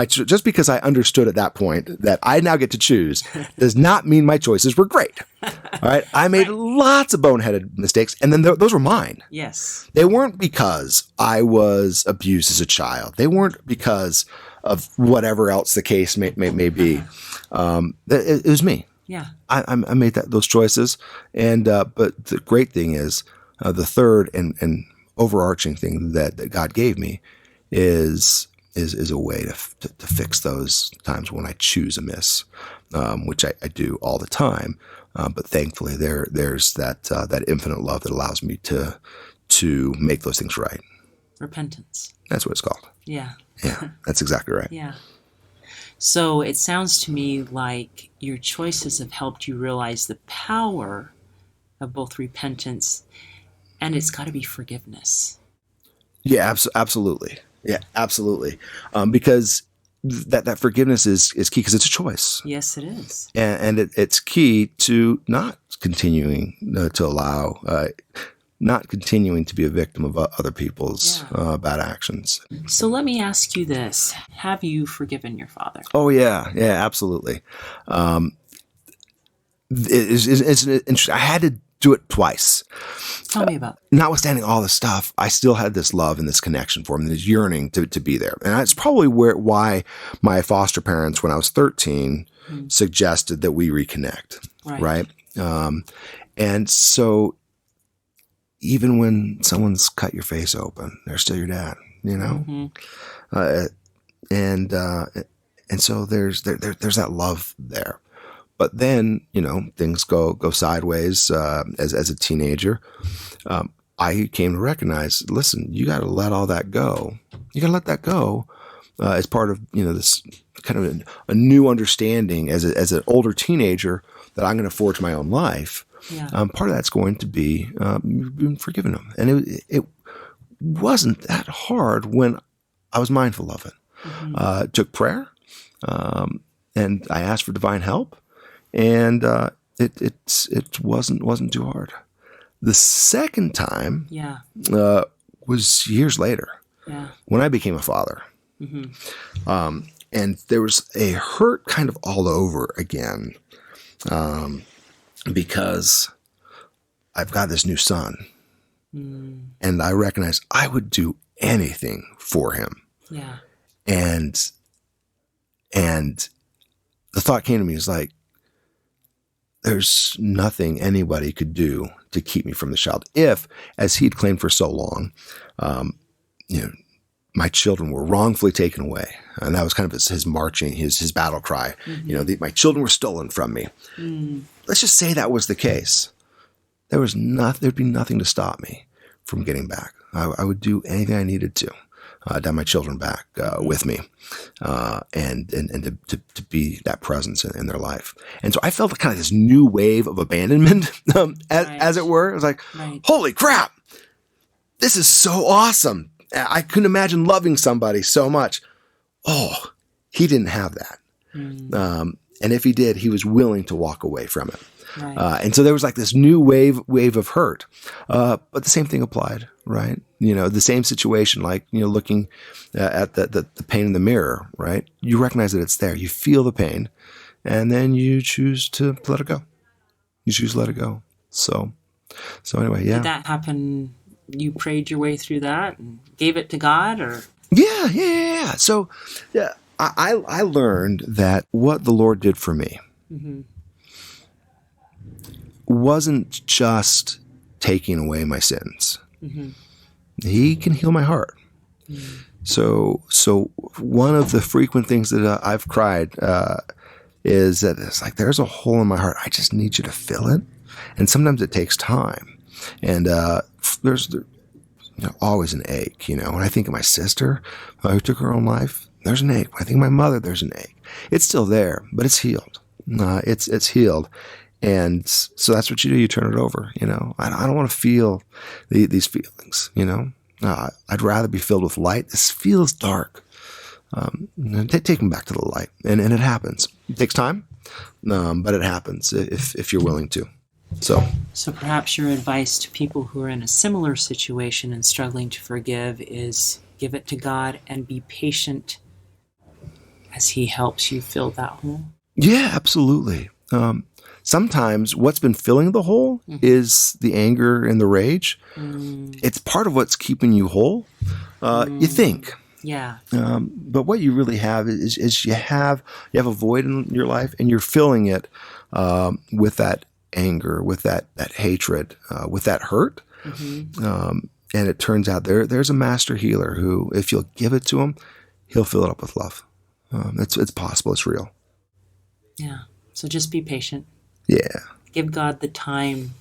Just because I understood at that point that I now get to choose does not mean my choices were great. All right. I made lots of boneheaded mistakes, and then those were mine. Yes. They weren't because I was abused as a child. They weren't because of whatever else the case may be. It was me. Yeah. I made those choices. And, but the great thing is, the third and overarching thing that God gave me is is a way to fix those times when I choose amiss, which I do all the time. But thankfully, there's that infinite love that allows me to make those things right. Repentance. That's what it's called. Yeah. Yeah, that's exactly right. Yeah. So it sounds to me like your choices have helped you realize the power of both repentance and it's got to be forgiveness. Yeah, absolutely. Yeah, absolutely. Because that forgiveness is key because it's a choice. Yes, it is. And it's key to not continuing to allow, not continuing to be a victim of other people's bad actions. So let me ask you this. Have you forgiven your father? Oh, yeah. Yeah, absolutely. It's interesting. I had to do it twice. Tell me about it. Notwithstanding all this stuff, I still had this love and this connection for him, and this yearning to be there. And it's probably why my foster parents, when I was 13, suggested that we reconnect. Right? And so even when someone's cut your face open, they're still your dad, you know? And so there's that love there. But then, things go sideways as a teenager. I came to recognize, listen, you got to let all that go. You got to let that go as part of this kind of a new understanding as an older teenager that I'm going to forge my own life. Yeah. Part of that's going to be forgiving them, and it wasn't that hard when I was mindful of it. It took prayer, and I asked for divine help. And it wasn't too hard. The second time was years later when I became a father. And there was a hurt kind of all over again because I've got this new son. And I recognized I would do anything for him. Yeah. And the thought came to me, is like, there's nothing anybody could do to keep me from the child. If, as he'd claimed for so long, my children were wrongfully taken away. And that was kind of his marching, his battle cry. My children were stolen from me. Let's just say that was the case. There'd be nothing to stop me from getting back. I would do anything I needed to have my children back with me, and to be that presence in their life. And so I felt kind of this new wave of abandonment, as it were. It was like, holy crap, this is so awesome. I couldn't imagine loving somebody so much. Oh, he didn't have that. And if he did, he was willing to walk away from it. And so there was like this new wave of hurt. But the same thing applied, right? The same situation, like, looking at the pain in the mirror, right? You recognize that it's there. You feel the pain, and then you choose to let it go. You choose to let it go. So anyway, yeah. Did that happen? You prayed your way through that and gave it to God, or? Yeah. So, I learned that what the Lord did for me wasn't just taking away my sins. He can heal my heart. So one of the frequent things that I've cried is that it's like, there's a hole in my heart. I just need you to fill it. And sometimes it takes time. And there's always an ache. When I think of my sister who took her own life, there's an ache. When I think of my mother, there's an ache. It's still there, but it's healed. It's healed. And so that's what you do. You turn it over. I don't want to feel these feelings. I'd rather be filled with light. This feels dark. Take them back to the light, and it happens. It takes time, but it happens if you're willing to. So perhaps your advice to people who are in a similar situation and struggling to forgive is give it to God and be patient as He helps you fill that hole. Yeah, absolutely. Sometimes what's been filling the hole is the anger and the rage. It's part of what's keeping you whole. You think. Yeah. But what you really have is you have a void in your life, and you're filling it with that anger, with that hatred, with that hurt. And it turns out there's a master healer who, if you'll give it to him, He'll fill it up with love. It's possible. It's real. Yeah. So just be patient. Yeah. Give God the time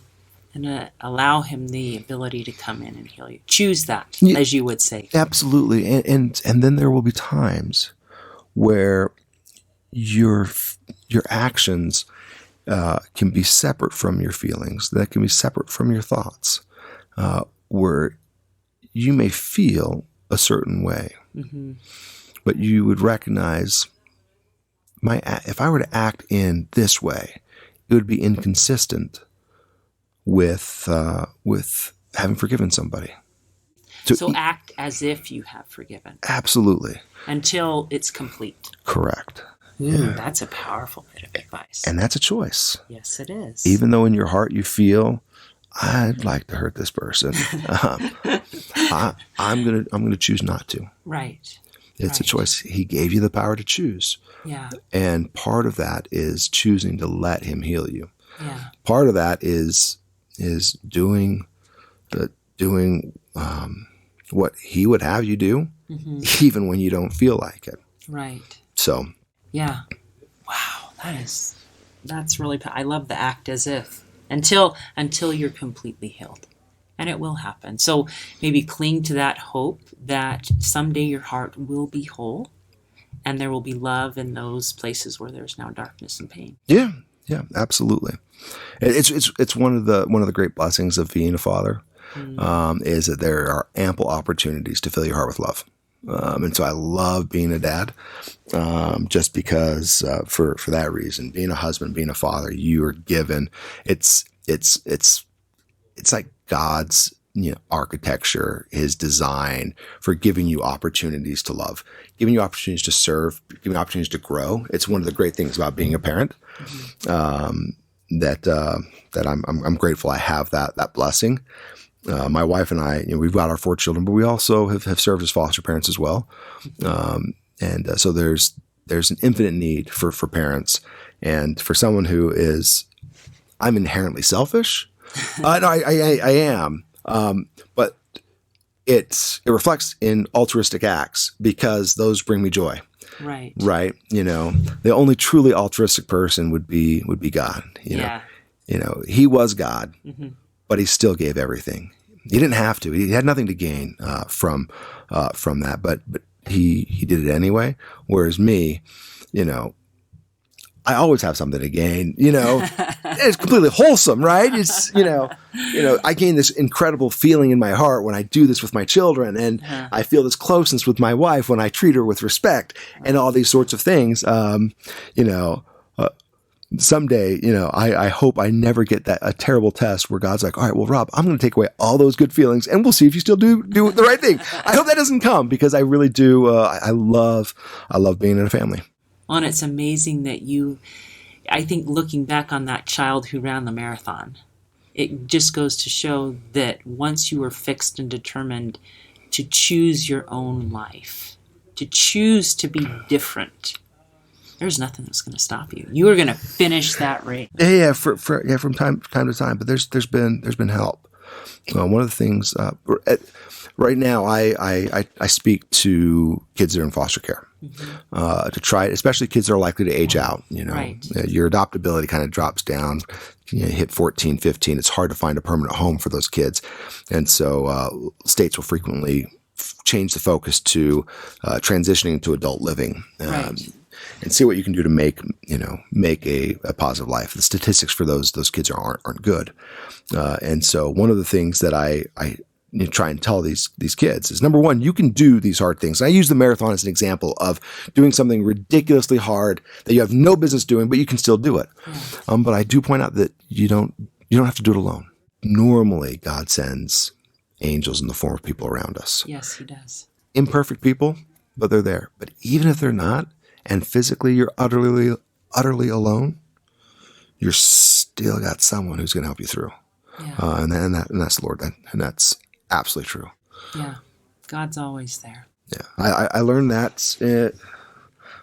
and allow him the ability to come in and heal you. Choose that, as you would say. Absolutely. And then there will be times where your actions can be separate from your feelings, that can be separate from your thoughts, where you may feel a certain way, but you would recognize if I were to act in this way, it would be inconsistent with having forgiven somebody. So act as if you have forgiven. Absolutely. Until it's complete. Correct. That's a powerful bit of advice. And that's a choice. Yes, it is. Even though in your heart you feel, I'd like to hurt this person, I'm gonna choose not to. Right. It's a choice. He gave you the power to choose. Yeah. And part of that is choosing to let him heal you. Yeah. Part of that is doing what he would have you do, even when you don't feel like it. Right. So. Yeah. Wow. That's really. I love the act as if until you're completely healed, and it will happen. So maybe cling to that hope that someday your heart will be whole, and there will be love in those places where there's now darkness and pain. Yeah. Yeah, absolutely. It's one of the great blessings of being a father, is that there are ample opportunities to fill your heart with love. And so I love being a dad, just because for that reason, being a husband, being a father, you are given. It's like God's architecture, his design for giving you opportunities to love, giving you opportunities to serve, giving you opportunities to grow. It's one of the great things about being a parent, that I'm grateful I have that blessing. My wife and I, we've got our 4 children, but we also have served as foster parents as well. So there's an infinite need for parents, and for someone who is, I'm inherently selfish. No, I am. But it reflects in altruistic acts because those bring me joy. Right. Right. The only truly altruistic person would be God. He was God, but he still gave everything. He didn't have to. He had nothing to gain from that, but he did it anyway. Whereas me, I always have something to gain, it's completely wholesome, right? It's, I gain this incredible feeling in my heart when I do this with my children, and I feel this closeness with my wife when I treat her with respect and all these sorts of things. Someday, I hope I never get a terrible test where God's like, all right, well, Rob, I'm going to take away all those good feelings and we'll see if you still do the right thing. I hope that doesn't come, because I really do. I love being in a family. Well, and it's amazing that I think looking back on that child who ran the marathon, it just goes to show that once you are fixed and determined to choose your own life, to choose to be different, there's nothing that's going to stop you. You are going to finish that race. Yeah, from time to time. But there's been help. One of the things right now, I speak to kids that are in foster care, to try, especially kids that are likely to age out. Right. Your adoptability kind of drops down. You hit 14, 15. It's hard to find a permanent home for those kids, and so states will frequently change the focus to transitioning to adult living. Right. And see what you can do to make a positive life. The statistics for those kids aren't good. And so one of the things that I try and tell these kids is, number one, you can do these hard things. And I use the marathon as an example of doing something ridiculously hard that you have no business doing, but you can still do it. But I do point out that you don't have to do it alone. Normally, God sends angels in the form of people around us. Yes, he does. Imperfect people, but they're there. But even if they're not, and physically you're utterly alone, you're still got someone who's going to help you through. Yeah. And that's the Lord. And that's absolutely true. Yeah. God's always there. Yeah. I learned that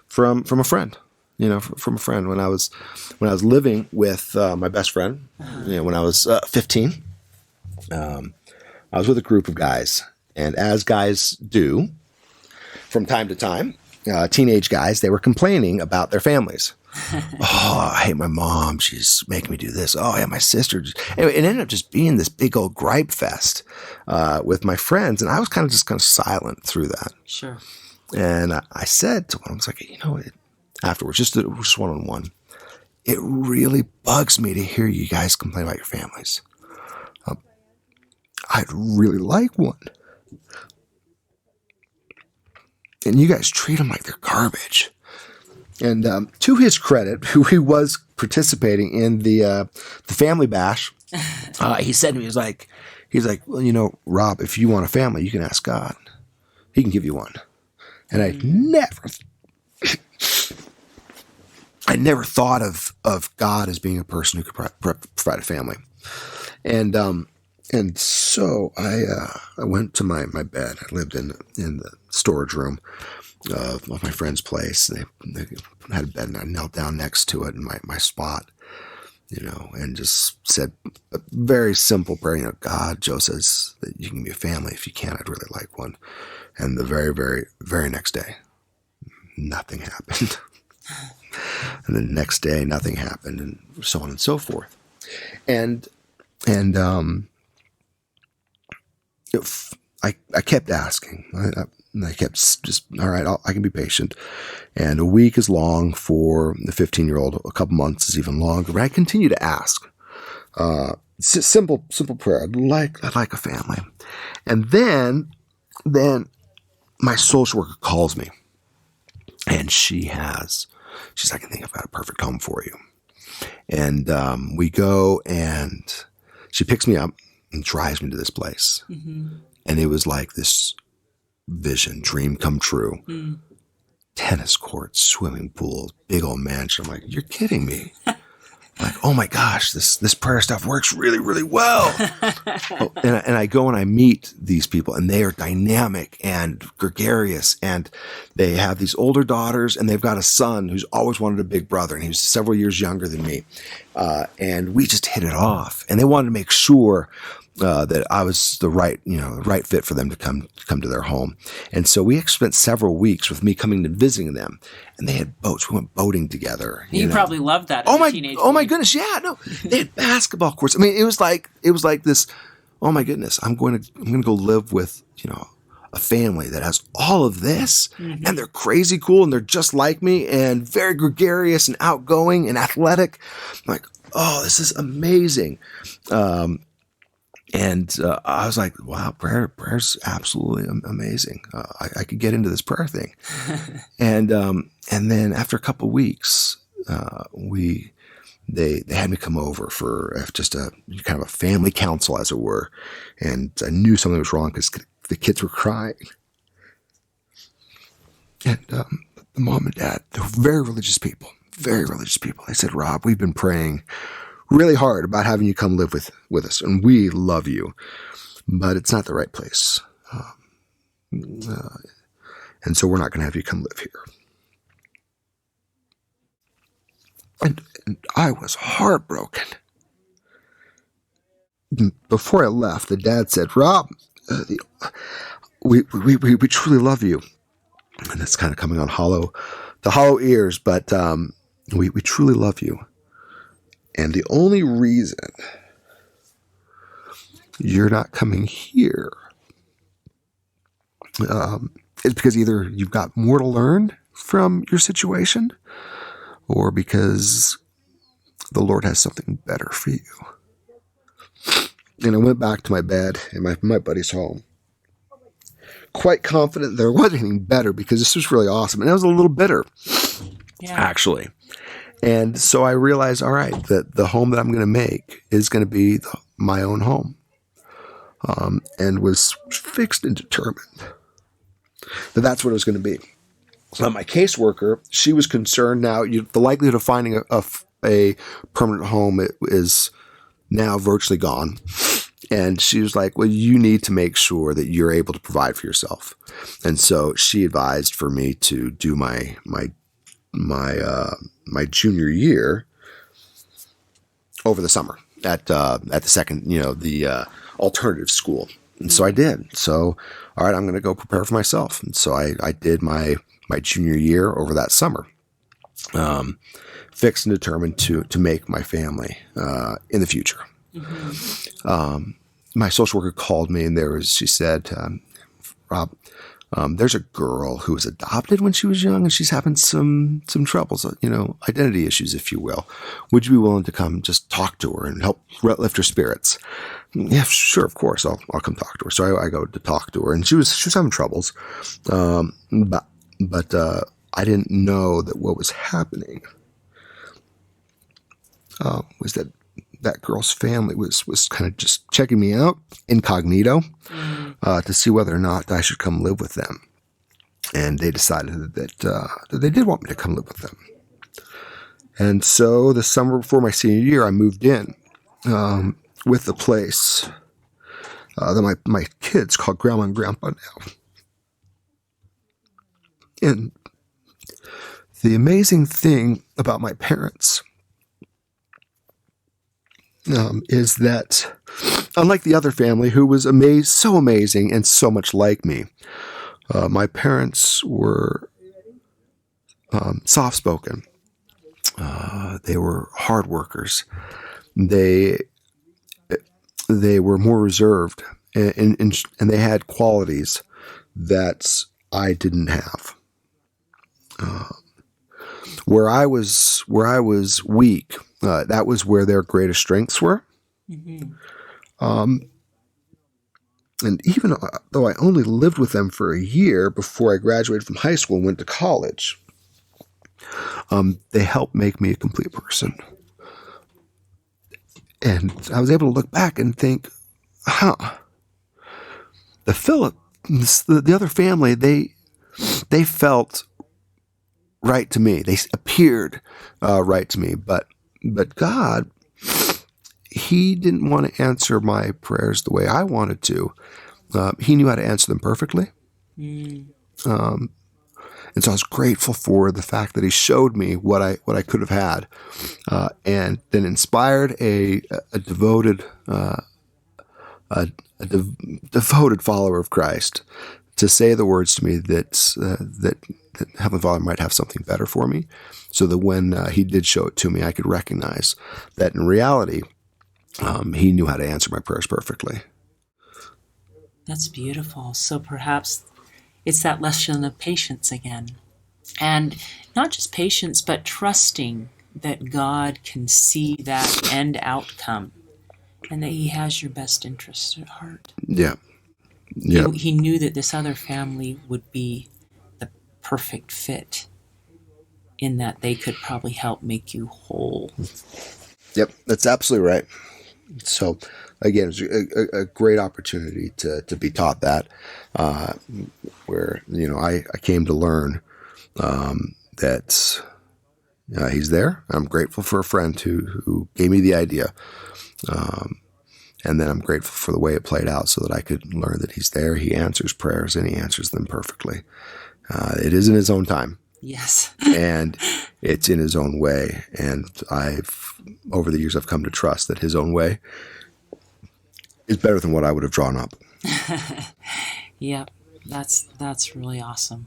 from a friend, from a friend when I was living with my best friend, when I was 15. I was with a group of guys, and as guys do, from time to time, teenage guys, they were complaining about their families. Oh, I hate my mom. She's making me do this. Oh, yeah, my sister. Anyway, it ended up just being this big old gripe fest with my friends. And I was kind of silent through that. Sure. And I said to one, I was like, afterwards, just one-on-one, it really bugs me to hear you guys complain about your families. I'd really like one. And you guys treat them like they're garbage. And to his credit, he was participating in the family bash. He said to me, he's like, well, Rob, if you want a family, you can ask God. He can give you one. And I never thought of God as being a person who could provide a family. And so I went to my bed. I lived in the storage room of my friend's place. They had a bed, and I knelt down next to it in my spot, and just said a very simple prayer. God, Joe says that you can give me a family. If you can, I'd really like one. And the very, very, very next day, nothing happened. And the next day, nothing happened, and so on and so forth. And I kept asking. I kept just, all right, I can be patient. And a week is long for the 15-year-old. A couple months is even longer. But I continue to ask. Simple prayer. I'd like a family. And then my social worker calls me. And she's like, I think I've got a perfect home for you. And we go, and she picks me up and drives me to this place. Mm-hmm. And it was like this vision, dream come true. Mm. Tennis courts, swimming pools, big old mansion. I'm like, you're kidding me. Like, oh my gosh, this prayer stuff works really, really well. And I go and I meet these people, and they are dynamic and gregarious, and they have these older daughters, and they've got a son who's always wanted a big brother, and he was several years younger than me. And we just hit it off, and they wanted to make sure that I was the right fit for them to come to their home. And so we spent several weeks with me coming and visiting them, and they had boats. We went boating together. You probably loved that. Oh my goodness. Yeah, no, they had basketball courts. I mean, it was like this. Oh my goodness. I'm going to go live with, a family that has all of this, mm-hmm. and they're crazy cool, and they're just like me, and very gregarious and outgoing and athletic. I'm like, oh, this is amazing. And I was like, wow, prayer's absolutely amazing. I could get into this prayer thing. And then after a couple of weeks, they had me come over for just a kind of a family council, as it were. And I knew something was wrong because the kids were crying. And the mom and dad, they were very religious people. They said, Rob, we've been praying really hard about having you come live with us, and we love you, but it's not the right place. And so we're not going to have you come live here. And I was heartbroken. Before I left, the dad said, Rob, we truly love you. And it's kind of coming on the hollow ears, but we truly love you. And the only reason you're not coming here is because either you've got more to learn from your situation, or because the Lord has something better for you. And I went back to my bed in my buddy's home, quite confident there wasn't anything better, because this was really awesome. And I was a little bitter, actually. And so I realized, all right, that the home that I'm going to make is going to be my own home, and was fixed and determined that that's what it was going to be. My caseworker, she was concerned now, the likelihood of finding a permanent home is now virtually gone. And she was like, well, you need to make sure that you're able to provide for yourself. And so she advised for me to do my junior year over the summer at the second, the alternative school. And so I did. So, all right, I'm going to go prepare for myself. And so I did my junior year over that summer, fixed and determined to make my family in the future. My social worker called me, and she said, Rob, there's a girl who was adopted when she was young, and she's having some troubles, identity issues, if you will. Would you be willing to come just talk to her and help lift her spirits? Yeah, sure, of course, I'll come talk to her. So I go to talk to her, and she was having troubles, but I didn't know that what was happening was that girl's family was kind of just checking me out incognito to see whether or not I should come live with them. And they decided that they did want me to come live with them. And so the summer before my senior year, I moved in with the place that my kids call Grandma and Grandpa now. And the amazing thing about my parents is that, unlike the other family who was so amazing and so much like me, my parents were soft-spoken. They were hard workers. They were more reserved, and they had qualities that I didn't have. Where I was weak, that was where their greatest strengths were. And even though I only lived with them for a year before I graduated from high school and went to college, they helped make me a complete person. And I was able to look back and think, the other family, they felt right to me. They appeared right to me, but God, He didn't want to answer my prayers the way I wanted to. He knew how to answer them perfectly. And so I was grateful for the fact that He showed me what I could have had, and then inspired a devoted devoted follower of Christ to say the words to me that Heavenly Father might have something better for me, so that when He did show it to me, I could recognize that in reality, He knew how to answer my prayers perfectly. That's beautiful. So perhaps it's that lesson of patience again. And not just patience, but trusting that God can see that end outcome and that He has your best interests at heart. Yeah. He knew that this other family would be the perfect fit in that they could probably help make you whole. Yep, that's absolutely right. So, again, it was a great opportunity to be taught that, where, I came to learn that He's there. I'm grateful for a friend who gave me the idea. And then I'm grateful for the way it played out so that I could learn that He's there. He answers prayers, and He answers them perfectly. It is in His own time. Yes. And it's in His own way. And over the years, I've come to trust that His own way is better than what I would have drawn up. Yeah, that's really awesome.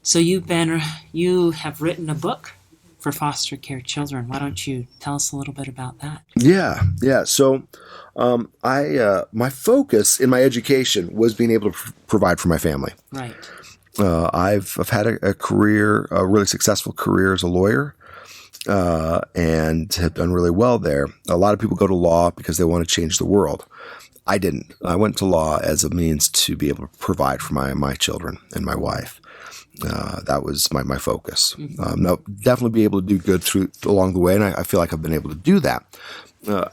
So you have written a book for foster care children. Why don't you tell us a little bit about that? Yeah. So, my focus in my education was being able to provide for my family. Right. I've had a career, a really successful career as a lawyer, and have done really well there. A lot of people go to law because they want to change the world. I didn't. I went to law as a means to be able to provide for my children and my wife. That was my focus. Now, definitely be able to do good along the way, and I feel like I've been able to do that.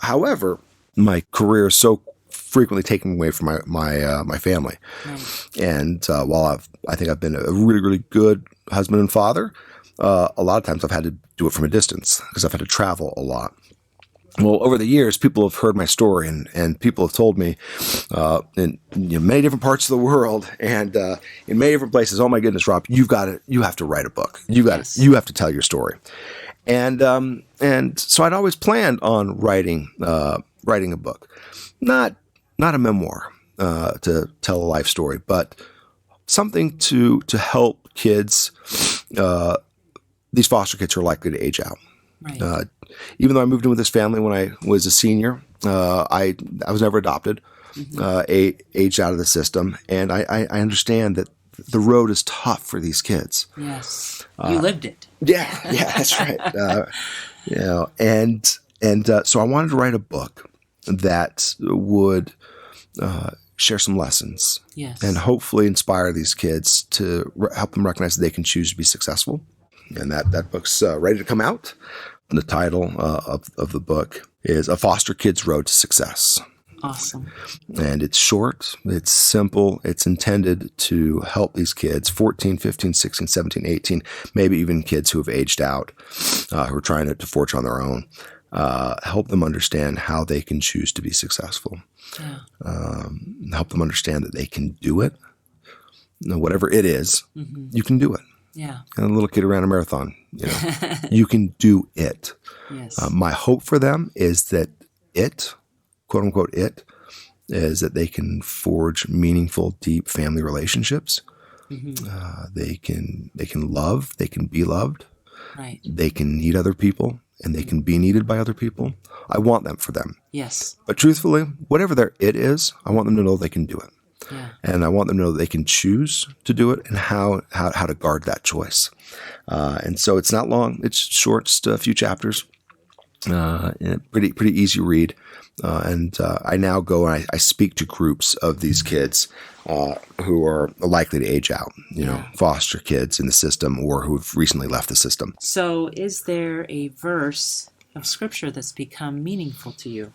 However, my career is so frequently taken away from my family. Right. And while I think I've been a really, really good husband and father, a lot of times I've had to do it from a distance because I've had to travel a lot. Well, over the years, people have heard my story, and people have told me in many different parts of the world and in many different places, "Oh my goodness, Rob, you have to write a book. You have to tell your story." And so I'd always planned on writing a book, not a memoir. to tell a life story, but something to help kids. These foster kids are likely to age out. Right. Even though I moved in with this family when I was a senior, I was never adopted. Aged out of the system, and I understand that the road is tough for these kids. Yes, you lived it. Yeah, that's right. So I wanted to write a book that would share some lessons, yes, and hopefully inspire these kids to help them recognize that they can choose to be successful. And that book's ready to come out. The title of the book is A Foster Kid's Road to Success. Awesome. And it's short, it's simple, it's intended to help these kids, 14, 15, 16, 17, 18, maybe even kids who have aged out, who are trying to forge on their own, help them understand how they can choose to be successful. Yeah. Help them understand that they can do it. Whatever it is, you can do it. Yeah. And a little kid ran a marathon, you can do it. Yes. My hope for them is that it, quote unquote, it is that they can forge meaningful, deep family relationships. They can love, they can be loved. Right. They can need other people, and they can be needed by other people. I want them for them. Yes. But truthfully, whatever their it is, I want them to know they can do it. Yeah. And I want them to know that they can choose to do it and how to guard that choice. And so it's not long. It's short, just a few chapters. Pretty easy read. And I now go and I speak to groups of these kids who are likely to age out, foster kids in the system or who've recently left the system. So is there a verse of scripture that's become meaningful to you?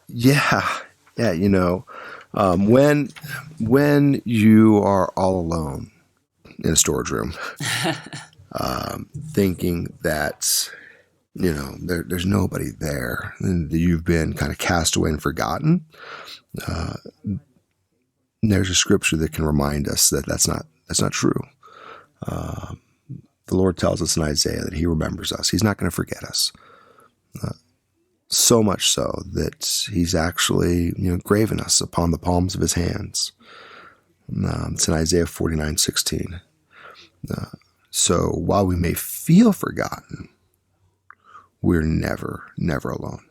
Yeah. When you are all alone in a storage room, thinking that there's nobody there, and you've been kind of cast away and forgotten. There's a scripture that can remind us that that's not true. The Lord tells us in Isaiah that He remembers us. He's not going to forget us. So much so that He's actually graven us upon the palms of His hands. It's in Isaiah 49:16. So while we may feel forgotten, we're never alone.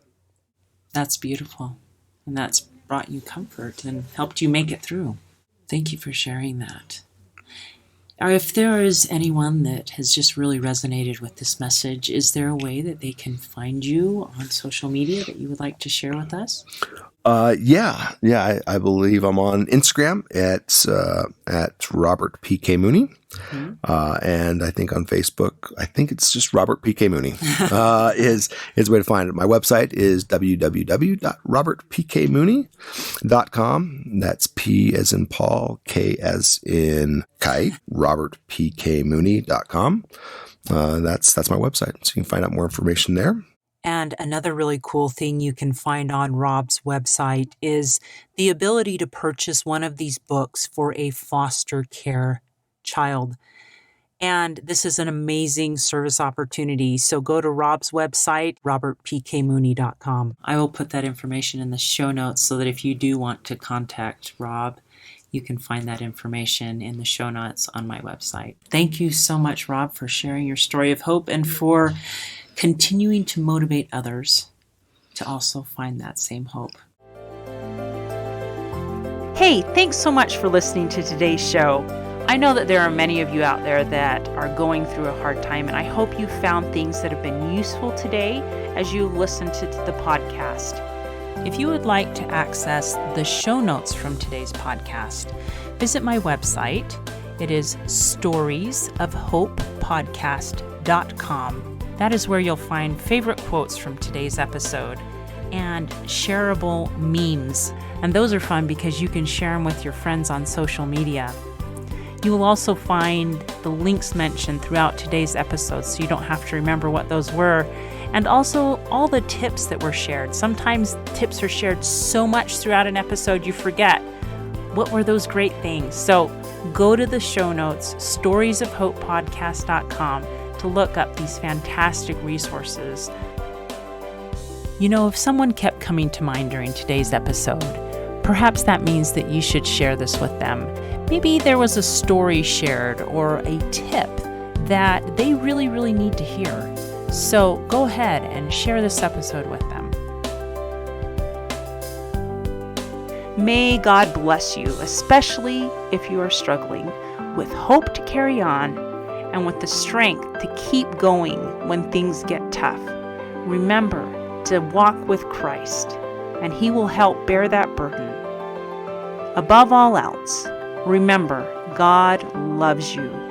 That's beautiful. And that's brought you comfort and helped you make it through. Thank you for sharing that. Or if there is anyone that has just really resonated with this message, is there a way that they can find you on social media that you would like to share with us? Yeah. I believe I'm on Instagram at Robert PK Mooney. And I think on Facebook, I think it's just Robert PK Mooney is the way to find it. My website is www.robertpkmooney.com. That's P as in Paul, K as in kite, robertpkmooney.com. That's my website. So you can find out more information there. And another really cool thing you can find on Rob's website is the ability to purchase one of these books for a foster care child. And this is an amazing service opportunity. So go to Rob's website, robertpkmooney.com. I will put that information in the show notes so that if you do want to contact Rob, you can find that information in the show notes on my website. Thank you so much, Rob, for sharing your story of hope and for continuing to motivate others to also find that same hope. Hey, thanks so much for listening to today's show. I know that there are many of you out there that are going through a hard time, and I hope you found things that have been useful today as you listen to the podcast. If you would like to access the show notes from today's podcast, visit my website. It is storiesofhopepodcast.com. That is where you'll find favorite quotes from today's episode and shareable memes. And those are fun because you can share them with your friends on social media. You will also find the links mentioned throughout today's episode so you don't have to remember what those were. And also all the tips that were shared. Sometimes tips are shared so much throughout an episode you forget. What were those great things? So go to the show notes, storiesofhopepodcast.com, to look up these fantastic resources. If someone kept coming to mind during today's episode, Perhaps that means that you should share this with them. Maybe there was a story shared or a tip that they really, really need to hear. So go ahead and share this episode with them. May God bless you, especially if you are struggling, with hope to carry on and with the strength to keep going when things get tough. Remember to walk with Christ, and He will help bear that burden. Above all else, remember, God loves you.